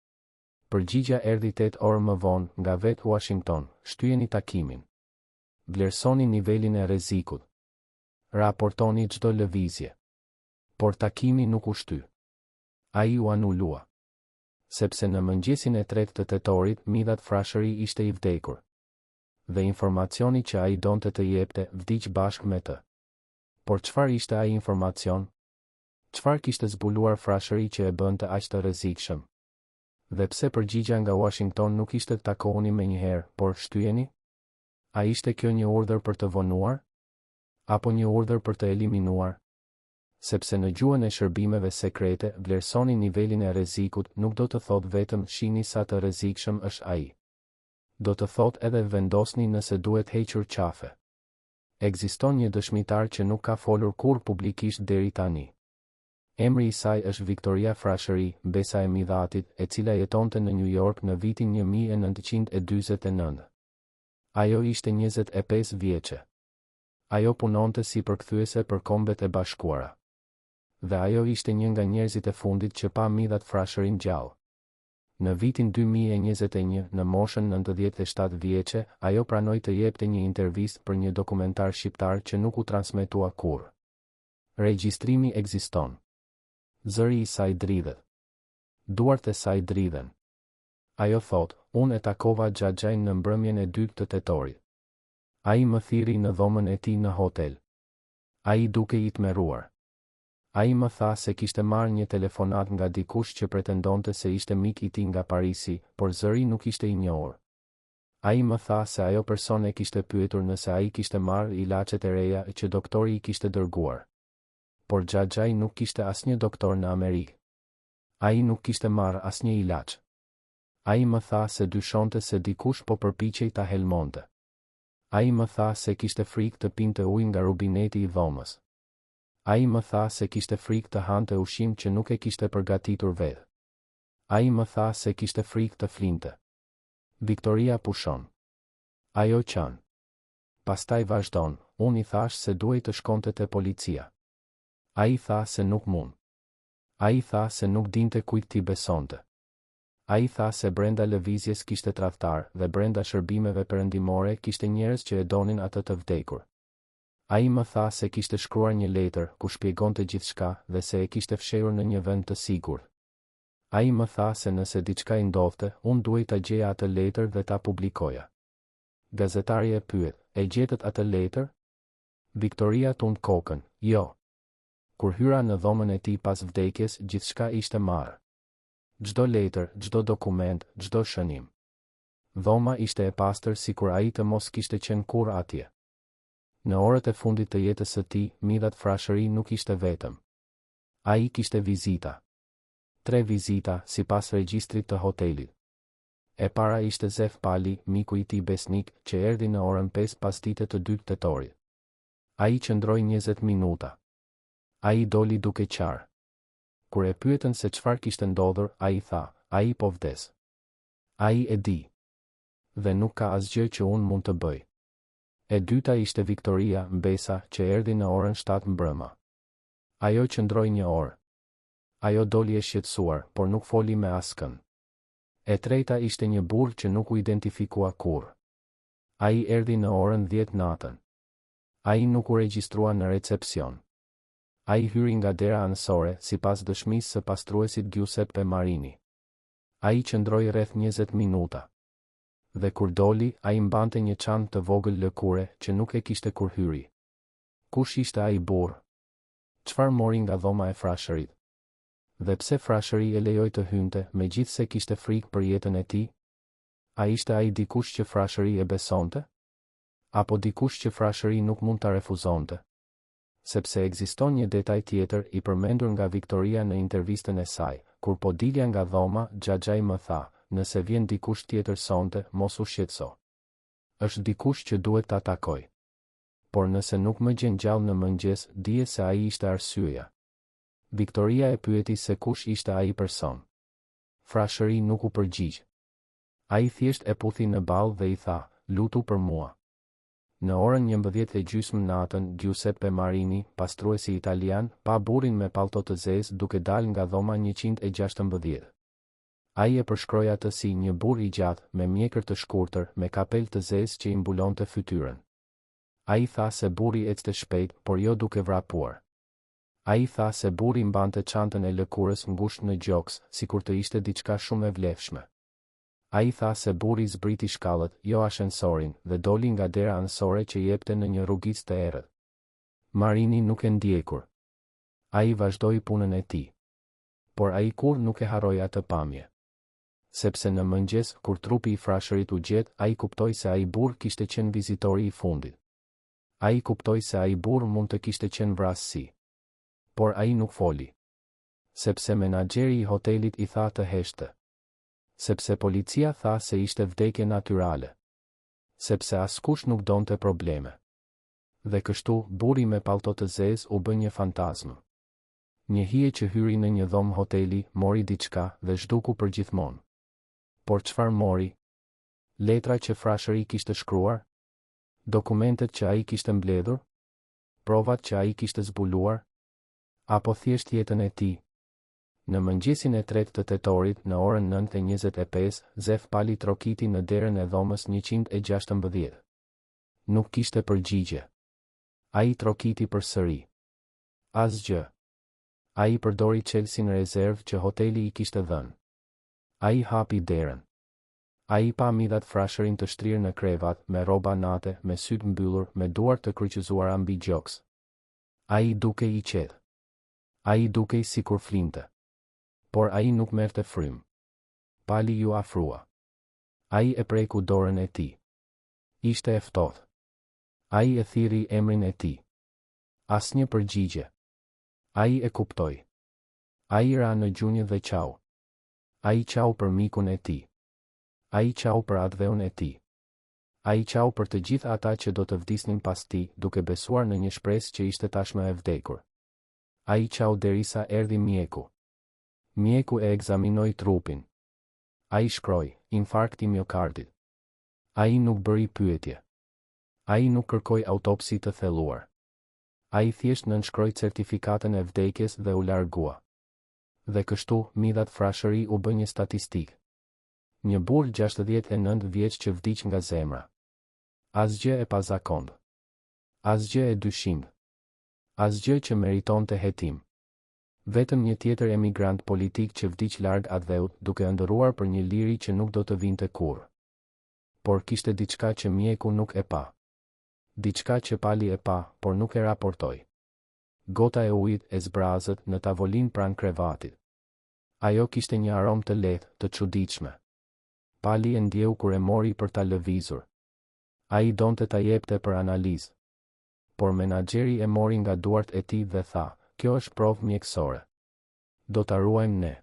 Përgjigja erdhi 8 orë më vonë nga vetë Washington, shtyjeni takimin. Vlerësoni nivelin e rrezikut. Raportoni çdo lëvizje. Por takimi nuk u shty. Ai u anulua. Sepse në mëngjesin e 3 të tetorit, Midhat Frashëri ishte I vdekur. Dhe informacioni që ai donte të jepte, vdiq bashkë me të. Por çfarë ishte ai informacion? Çfarë kishte zbuluar Frashëri që e bënte aq të rrezikshëm? Dhe pse përgjigja nga Washington nuk ishte takohuni me njëherë, por shtyjeni? A ishte kjo një urdhër për të vonuar? Apo një urdhër për të eliminuar? Sepse në gjuhën e shërbimeve sekrete, vlerësoni nivelin e rrezikut nuk do të thot vetëm shihni sa të rrezikshëm është ai. Do të thot edhe vendosni nëse duhet hequr qafe. Ekziston një dëshmitar që nuk ka folur kurrë publikisht deri tani. Emri I saj është Victoria Frashëri, mbesa e Midhatit, e cila jetonte në New York në vitin 1949. Ajo ishte 25 vjeçe. Ajo punonte si përkthyese për Kombet e Bashkuara. Dhe ajo ishte një nga njerëzit e fundit që pa Midhat Frashërin gjallë. Në vitin 2021, në moshën 97 vjeçe, ajo pranoi të jepte një intervistë për një dokumentar shqiptar që nuk u transmetua kurrë. Regjistrimi ekziston. Zëri I saj dridhet. Duart e saj dridhen. Ajo thot, unë e takova Xhaxhain në mbrëmjen e 2 të tetorit. Ai më thiri në dhomën e tij në hotel. Ai duke i tmerruar. Ai më tha se kishte marrë një telefonat nga dikush që pretendonte se ishte mik i tij nga Parisi, por zëri nuk ishte i njohur. Ai më tha se ajo person e kishte pyetur nëse ai kishte marrë ilaçet e reja që doktori i kishte dërguar. Por Xhaxhai nuk kishte asnjë doktor në Amerikë. Ai nuk kishte marrë asnjë ilaç. Ai më tha se dyshonte se dikush po përpiqej ta helmonte. Ai më tha se kishte frikë të pinte ujë nga rubineti i dhomës. Ai më tha se kishte frikë të hante ushqim që nuk e kishte përgatitur vetë. Ai më tha se kishte frikë të flinte. Viktoria pushon. Ajo qan. Pastaj vazhdon, unë i thash se duhej të shkonte te policia. Ai tha se nuk mund. Ai tha se nuk dinte kujt t'i besonte. Ai tha se brenda lëvizjes kishte tradhtar dhe brenda shërbimeve perëndimore kishte njerëz që e donin atë të vdekur. Ai më tha se kishte shkruar një letër ku shpjegonte gjithçka dhe se e kishte fshehur në një vend të sigurt. Ai më tha se nëse diçka i ndodhte, unë duhej ta gjeja atë letër dhe ta publikoja. Gazetari e pyet, e gjetët atë letër? Viktoria tund kokën, jo. Kur hyra në dhomën e tij pas vdekjes, gjithçka ishte marrë. Çdo letër, çdo dokument, çdo shënim. Dhoma ishte e pastër sikur ai të mos kishte qenë kurrë atje. Në orët e fundit të jetës së tij, midhat frashëri nuk ishte vetëm. Ai kishte vizita. 3 vizita, sipas regjistrit të hotelit. E para ishte Zef Pali, miku i tij besnik, që erdhi në orën 5 pasdite të 2 tetorit. Ai qëndroi 20 minuta. Ai doli duke qarë. Kur e pyetën se çfarë kishte ndodhur, ai tha, ai po vdes. Ai e di. Dhe nuk ka asgjë që unë mund të bëj. E dyta ishte Viktoria Mbesa, që erdhi në orën 7 mbrëma. Ajo qëndroi 1 orë. Ajo doli e shqetësuar, por nuk foli me askën. E treta ishte një burr që nuk u identifikua kurrë. Ai erdhi në orën 10 natën. Ai nuk u regjistrua në recepcion. Ai hyri nga dera anësore, sipas dëshmisë së pastruesit Giuseppe Marini. Ai qëndroi rreth 20 minuta. Dhe kur doli, ai mbante një çantë të vogël lëkure që nuk e kishte kur hyri. Kush ishte ai burr? Çfarë mori nga dhoma e frashërit? Dhe pse frashëri e lejoi të hynte, megjithse kishte frikë për jetën e tij? A ishte ai dikush që frashëri e besonte? Apo dikush që frashëri nuk mund ta refuzonte? Sepse ekziston një detaj tjetër i përmendur nga Viktoria në intervistën e saj, kur po dilja nga dhoma, Xhaxhai më tha, nëse vjen dikush tjetër sonte, mos u shqetëso. Është dikush që duhet ta takoj. Por nëse nuk më gjen gjallë në mëngjes, dije se ai ishte arsyeja. Viktoria e pyeti se kush ishte ai person. Frashëri nuk u përgjigj. Ai thjesht e puthi në ballë dhe i tha, lutu për mua. Në orën 11:30 natën, Giuseppe Marini, pastruesi italian, pa burrin me pallto të zezë duke dalë nga dhoma 116. Ai e përshkroi atë si një burr i gjatë, me mjekër të shkurtër, me kapel të zezë që i mbulonte fytyrën. Ai tha se burri ecte shpejt, por jo duke vrapuar. Ai tha se burri mbante çantën e lëkurës ngushtë në gjoks, sikur të ishte diçka shumë e vlefshme. Ai tha se burri zbriti shkallët, jo ashensorin, dhe doli nga dera anësore që jepte në një rrugicë të errët. Marini nuk e ndjekur. Ai vazhdoi punën e tij. Por ai kur nuk e harroi atë pamje. Sepse në mëngjes, kur trupi i frashërit u gjet, ai kuptoi se ai burr kishte qenë vizitori i fundit. Ai kuptoi se ai burr mund të kishte qenë vrasësi. Por ai nuk foli. Sepse menaxheri i hotelit i tha të heshtë. Sepse policia tha se ishte vdekje natyrale. Sepse askush nuk donte probleme. Dhe kështu, burri me pallto të zezë u bë një fantazmë. Një hije që hyri në një dhomë hoteli, mori diçka dhe zhduku për gjithmonë. Por çfarë mori? Letra që frashëri kishte shkruar? Dokumentet që ai kishte mbledhur? Provat që ai kishte zbuluar? Apo thjesht jetën e tij? Në mëngjesin e 3 të tetorit, në orën 9:25, Zef Pali trokiti në derën e dhomës 116. Nuk kishte përgjigje. Ai trokiti përsëri. Asgjë. Ai përdori çelësin rezervë që hoteli i kishte dhënë. Ai hapi derën. Ai pa midhat frashërin të shtrirë në krevat, me rroba nate, me syt mbyllur, me duar të kryqëzuara mbi gjoks. Ai dukej i qetë. Ai dukej sikur flinte. Por ai nuk merrte frym. Pali ju afrua. Ai e preku dorën e tij. Ishte e ftohtë. Ai e thirri emrin e tij. Asnjë përgjigje. Ai e kuptoi. Ai ra në gjunjë dhe qau. Ai qau për mikun e tij. Ai qau për atdheun e tij. Ai qau për të gjithë ata që do të vdisnin pas tij, duke besuar në një shpresë që ishte tashmë e vdekur. Ai qau derisa erdhi mjeku. Mjeku e ekzaminoi trupin. Ai shkroi, infarkti miokardit. Ai nuk bëri pyetje. Ai nuk kërkoi autopsi të thelluar. Ai thjesht nënshkroi certifikatën e vdekjes dhe u largua. Dhe kështu, midhat frashëri u bë një statistikë. Një burr 69 vjeç që vdiq nga zemra. Asgjë e pazakontë. Asgjë e dyshimtë. Asgjë që meriton të hetim. Vetëm një tjetër emigrant politik që vdiq larg atdheut, duke ëndërruar për një liri që nuk do të vinte kurrë. Por kishte diçka që mjeku nuk e pa. Diçka që pali e pa, por nuk e raportoi. Gota e ujit e zbrazët në tavolinë pranë krevatit. Ajo kishte një aromë të lehtë, të çuditshme. Pali e ndjeu kur e mori për ta lëvizur. Ai donte ta jepte për analizë. Por menaxheri e mori nga duart e tij dhe tha, "Kjo është provë mjekësore. Do ta ruajmë ne."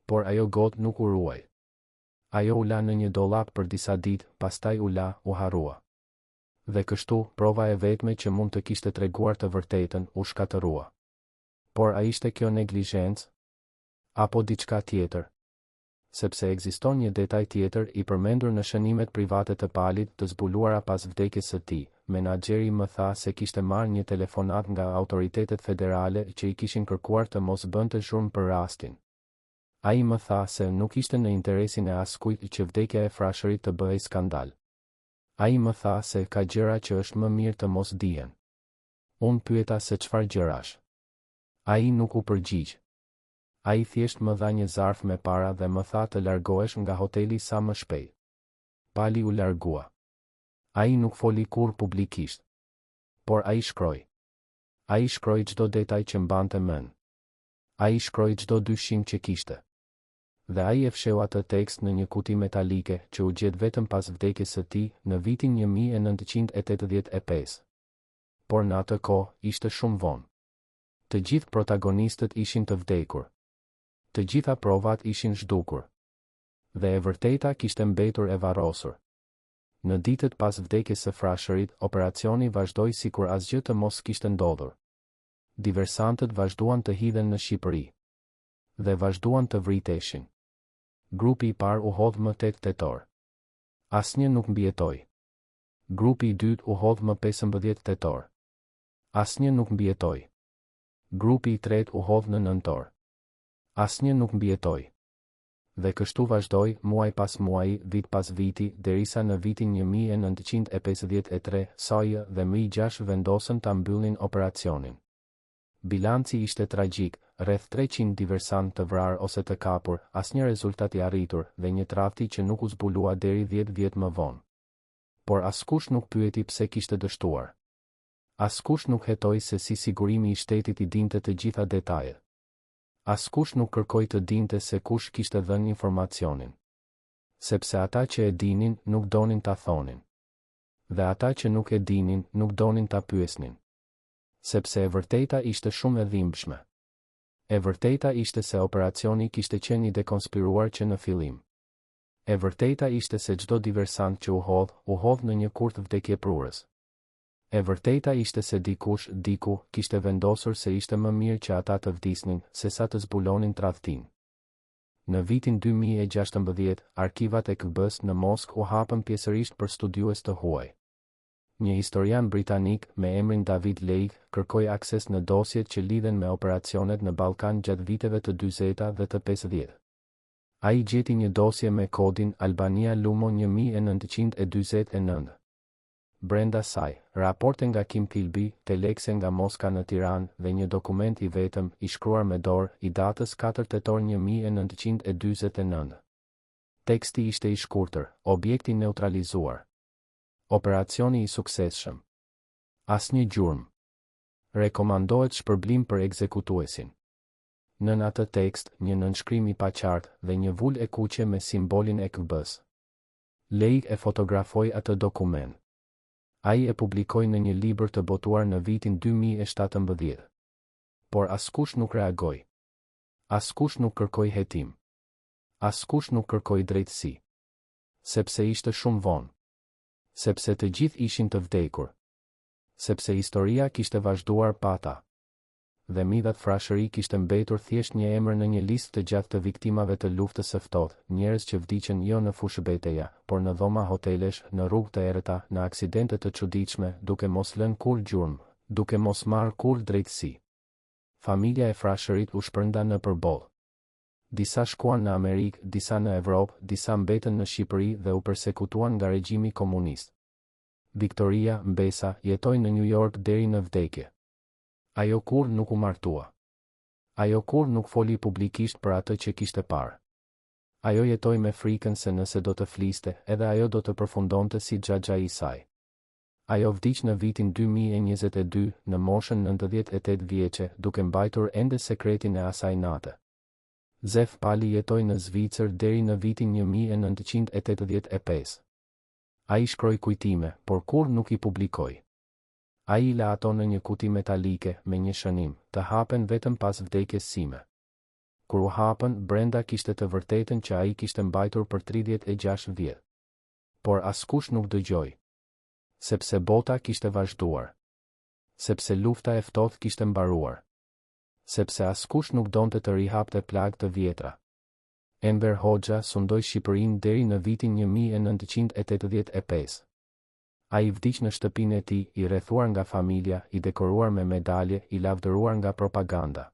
Por ajo gotë nuk u ruaj. Ajo u la në një dollap për disa ditë, pastaj u la, u harrua. Dhe kështu, prova e vetme që mund të kishte treguar të vërtetën, u shkatërrua. Por a ishte kjo neglizhencë? Apo diçka tjetër? Sepse ekziston një detaj tjetër i përmendur në shënimet private të palit të zbuluara pas vdekjes së tij. Menaxheri më tha se kishte marrë një telefonat nga autoritetet federale që i kishin kërkuar të mos bënte zhurmë për rastin. Ai më tha se nuk ishte në interesin e askujt që vdekja e frashërit të bëhej skandal. Ai më tha se ka gjëra që është më mirë të mos dihen. Unë pyeta se çfarë gjërash. Ai nuk u përgjigj. Ai thjesht më dha një zarf me para dhe më tha të largohesh nga hoteli sa më shpejt. Pali u largua. Ai nuk foli kurrë publikisht. Por ai shkroi. Ai shkroi çdo detaj që mbante mend. Ai shkroi çdo dyshim që kishte. Dhe ai e fsheu atë tekst në një kuti metalike që u gjet vetëm pas vdekjes së tij në vitin 1985. Por në atë kohë ishte shumë vonë. Të gjithë protagonistët ishin të vdekur. Të gjitha provat ishin zhdukur. Dhe e vërteta kishte mbetur e varrosur. Në ditët pas vdekjes së frashërit, operacioni vazhdoi sikur asgjë të mos kishte ndodhur. Diversantët vazhduan të hidhen në Shqipëri. Dhe vazhduan të vriteshin. Grupi i parë u hodh më 8 tetor. Asnjë nuk mbijetoi. Grupi i dytë u hodh më 15 tetor. Asnjë nuk mbijetoi. Grupi i tretë u hodh në nëntor. Asnjë nuk mbijetoi. Dhe kështu vazhdoi, muaj pas muaji, vit pas viti, derisa në vitin 1953, SAJ dhe MI6 vendosën ta mbyllin operacionin. Bilanci ishte tragjik, rreth 300 diversant të vrarë ose të kapur, asnjë rezultat i arritur dhe një tradhti që nuk u zbulua deri 10 vjet më vonë. Por askush nuk pyeti pse kishte dështuar. Askush nuk hetoi se si sigurimi i shtetit i dinte të gjitha detajet. Askush nuk kërkoi të dinte se kush kishte dhënë informacionin. Sepse ata që e dinin nuk donin ta thonin. Dhe ata që nuk e dinin nuk donin ta pyesnin. Sepse e vërteta ishte shumë e dhimbshme. E vërteta ishte se operacioni kishte qenë i dekonspiruar që në fillim. E vërteta ishte se çdo diversant që u hodh në një kurth vdekjeprurës. E vërteta ishte se diku, kishte vendosur se ishte më mirë që ata të vdisnin, se sa të zbulonin tradhtin. Në vitin 2016, arkivat e KGB-s në Moskë u hapën pjesërisht për studiues të huaj. Një historian britanik me emrin David Leigh kërkoi akses në dosjet që lidhen me operacionet në Ballkan gjatë viteve të 40 dhe të 50. Ai gjeti një dosje me kodin Albania Lumo 1949. Brenda saj, raporte nga Kim Philby, telekse nga Moska në Tiranë dhe një dokument i vetëm i shkruar me dorë i datës 4 tetor 1949. Teksti ishte i shkurtër, objekti neutralizuar. Operacioni i suksesshëm. Asnjë gjurmë. Rekomandohet shpërblim për ekzekutuesin. Nën atë tekst, një nënshkrim i paqartë dhe një vul e kuqe me simbolin e KB-s. Leigh e fotografoi atë dokument. Ai e publikoi në një libër të botuar në vitin 2017. Por askush nuk reagoi. Askush nuk kërkoi hetim. Askush nuk kërkoi drejtësi. Sepse ishte shumë vonë. Sepse të gjithë ishin të vdekur. Sepse historia kishte vazhduar pa ata. Dhe Midhat Frashëri kishte mbetur thjesht një emër në një listë të gjatë të viktimave të luftës së ftohtë, njerëz që vdiqën jo në fushë betejë, por në dhoma hotelesh, në rrugë të errëta, në aksidente të çuditshme, duke mos lënë kurrë gjurmë, duke mos marrë kurrë drejtësi. Familja e Frashërit u shpërnda në përboll. Disa shkuan në Amerikë, disa në Evropë, disa mbetën në Shqipëri dhe u persekutuan nga regjimi komunist. Victoria Mbesa jetoi në New York deri në vdekje. Ajo kur nuk u martua. Ajo kur nuk foli publikisht për atë që kishte parë. Ajo jetoi me frikën se nëse do të fliste, edhe ajo do të përfundonte si xhaxha i saj. Ajo vdiq në vitin 2022, në moshën 98 vjeçe, duke mbajtur ende sekretin e asaj nate. Zef Pali jetoi në Zvicër deri në vitin 1985. Ai shkroi kujtime, por kur nuk i publikoi. Ai i la ato në një kuti metalike, me një shënim, të hapen vetëm pas vdekjes sime. Kur u hapën, brenda kishte të vërtetën që ai kishte mbajtur për 36 vjet. Por askush nuk dëgjoi. Sepse bota kishte vazhduar. Sepse lufta e ftohtë kishte mbaruar. Sepse askush nuk donte të rihapte plagë të vjetra. Enver Hoxha sundoi Shqipërinë deri në vitin 1985. Ai vdiq në shtëpinë e tij, i rrethuar nga familja, i dekoruar me medalje, i lavdëruar nga propaganda.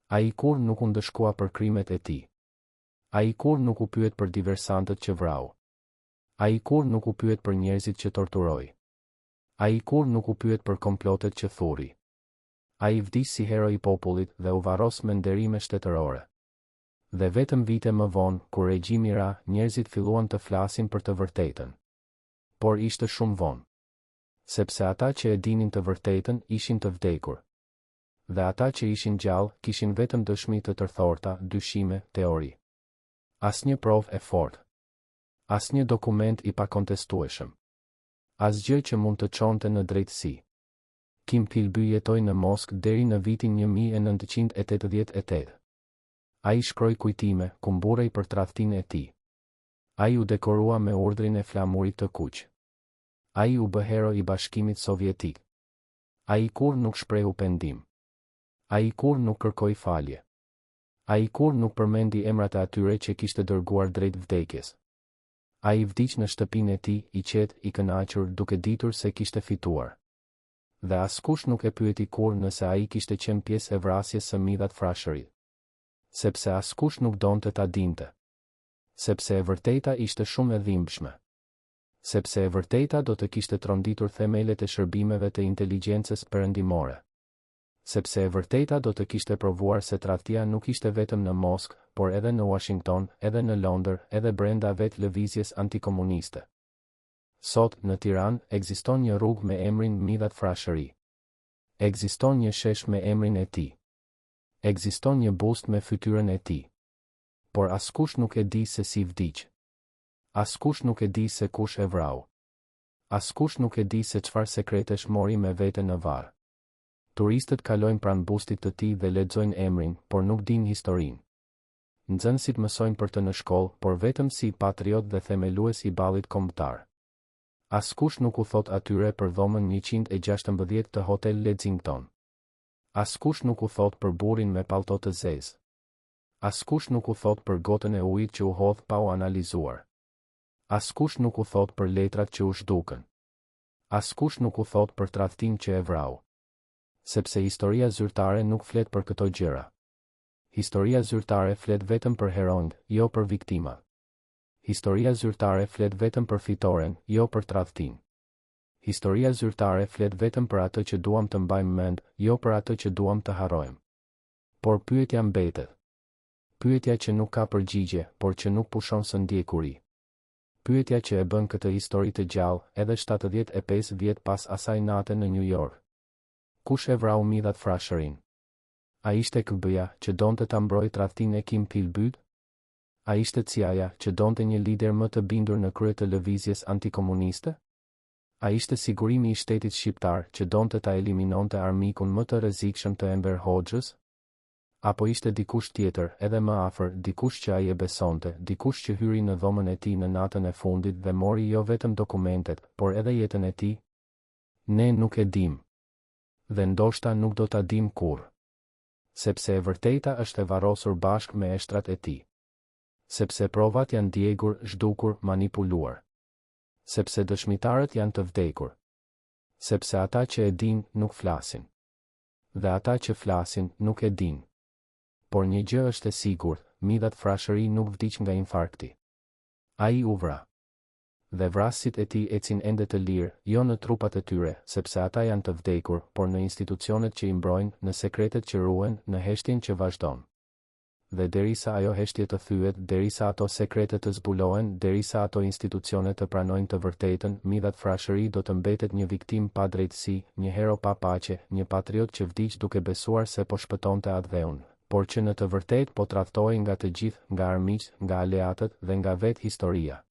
Ai kur nuk u ndëshkua për krimet e tij. Ai kur nuk u pyet për diversantët që vrau. Ai kur nuk u pyet për njerëzit që torturoi. Ai kur nuk u pyet për komplotet që thurri. Ai vdiq si hero i popullit dhe u varros me nderime shtetërore. Dhe vetëm vite më vonë, kur regjimi ra, njerëzit filluan të flasin për të vërtetën. Por ishte shumë vonë. Sepse ata që e dinin të vërtetën ishin të vdekur. Dhe ata që ishin gjallë kishin vetëm dëshmi të tërthorta, dyshime, teori. Asnjë provë e fortë. Asnjë dokument i pakontestueshëm. Asgjë që mund të çonte në drejtësi. Kim Philby jetoi në Moskë deri në vitin 1988. Ai shkroi kujtime, kumburrej për tradhtinë e tij. Ai u dekorua me urdhrin e flamurit të kuq. Ai u bë hero i Bashkimit Sovjetik. Ai kur nuk shprehu pendim. Ai kur nuk kërkoi falje. Ai kur nuk përmendi emrat e atyre që kishte dërguar drejt vdekjes. Ai vdiq në shtëpinë e tij, i qetë, i kënaqur, duke ditur se kishte fituar. Dhe askush nuk e pyeti kur nëse ai kishte qenë pjesë e vrasjes së Midhat Frashërit. Sepse askush nuk donte ta dinte. Sepse e vërteta ishte shumë e dhimbshme. Sepse e vërteta do të kishte tronditur themelet e shërbimeve të inteligjencës perëndimore. Sepse e vërteta do të kishte provuar se tradhtia nuk ishte vetëm në Moskë, por edhe në Washington, edhe në Londër, edhe brenda vetë lëvizjes antikomuniste. Sot, në Tiranë, ekziston një rrugë me emrin Midhat Frashëri. Ekziston një shesh me emrin e tij. Ekziston një bust me fytyrën e tij. Por askush nuk e di se si vdiq. Askush nuk e di se kush e vrau. Askush nuk e di se çfarë sekretesh mori me vete në varr. Turistët kalojnë pranë bustit të tij dhe lexojnë emrin, por nuk dinë historinë. Nxënësit mësojnë për të në shkollë, por vetëm si patriot dhe themelues i ballit kombëtar. Askush nuk u thot atyre për dhomën 116 të Hotel Lexington. Askush nuk u thot për burrin me pallto të zezë. Askush nuk u thot për gotën e ujit që u hodh pa u analizuar. Askush nuk u thot për letrat që u zhdukën. Askush nuk u thot për tradhtinë që e vrau. Sepse historia zyrtare nuk flet për këto gjëra. Historia zyrtare flet vetëm për heronjt, jo për viktimat. Historia zyrtare flet vetëm për fitoren, jo për tradhtinë. Historia zyrtare flet vetëm për atë që duam të mbajmë mend, jo për atë që duam të harrojmë. Por pyetja mbetet. Pyetja që nuk ka përgjigje, por që nuk pushon së ndjekuri. Pyetja që e bën këtë histori të gjallë, edhe 75 vjet pas asaj nate në New York. Kush e vrau Midhat Frashërin? A ishte KB-ja që donte ta mbrojë tradhtinë e Kim Philbyt? A ishte CIA që donte një lider më të bindur në krye të lëvizjes antikomuniste? A ishte sigurimi i shtetit shqiptar që donte ta eliminonte armikun më të rrezikshëm të Enver Hoxhës? Apo ishte dikush tjetër, edhe më afër, dikush që ai e besonte, dikush që hyri në dhomën e tij në natën e fundit dhe mori jo vetëm dokumentet, por edhe jetën e tij? Ne nuk e dim. Dhe ndoshta nuk do ta dim kurrë. Sepse e vërteta është e varrosur bashkë me eshtrat e tij. Sepse provat janë djegur, zhdukur, manipuluar. Sepse dëshmitarët janë të vdekur. Sepse ata që e din nuk flasin. Dhe ata që flasin nuk e din. Por një gjë është e sigurt, Midhat Frashëri nuk vdiq nga infarkti. Ai u vra. Dhe vrasësit e tij ecin ende të lirë, jo në trupat e tyre, sepse ata janë të vdekur, por në institucionet që i mbrojnë, në sekretet që ruhen, në heshtjen që vazhdon. Dhe derisa ajo heshtje të thyet, derisa ato sekrete të zbulohen, derisa ato institucione të pranojnë të vërtetën, Midhat Frashëri do të mbetet një viktim pa drejtësi, një hero pa paqe, një patriot që vdiq duke besuar se po shpëtonte atë dheun, por që në të vërtetë po tradhtohej nga të gjithë, nga armiqt, nga aleatët dhe nga vetë historia.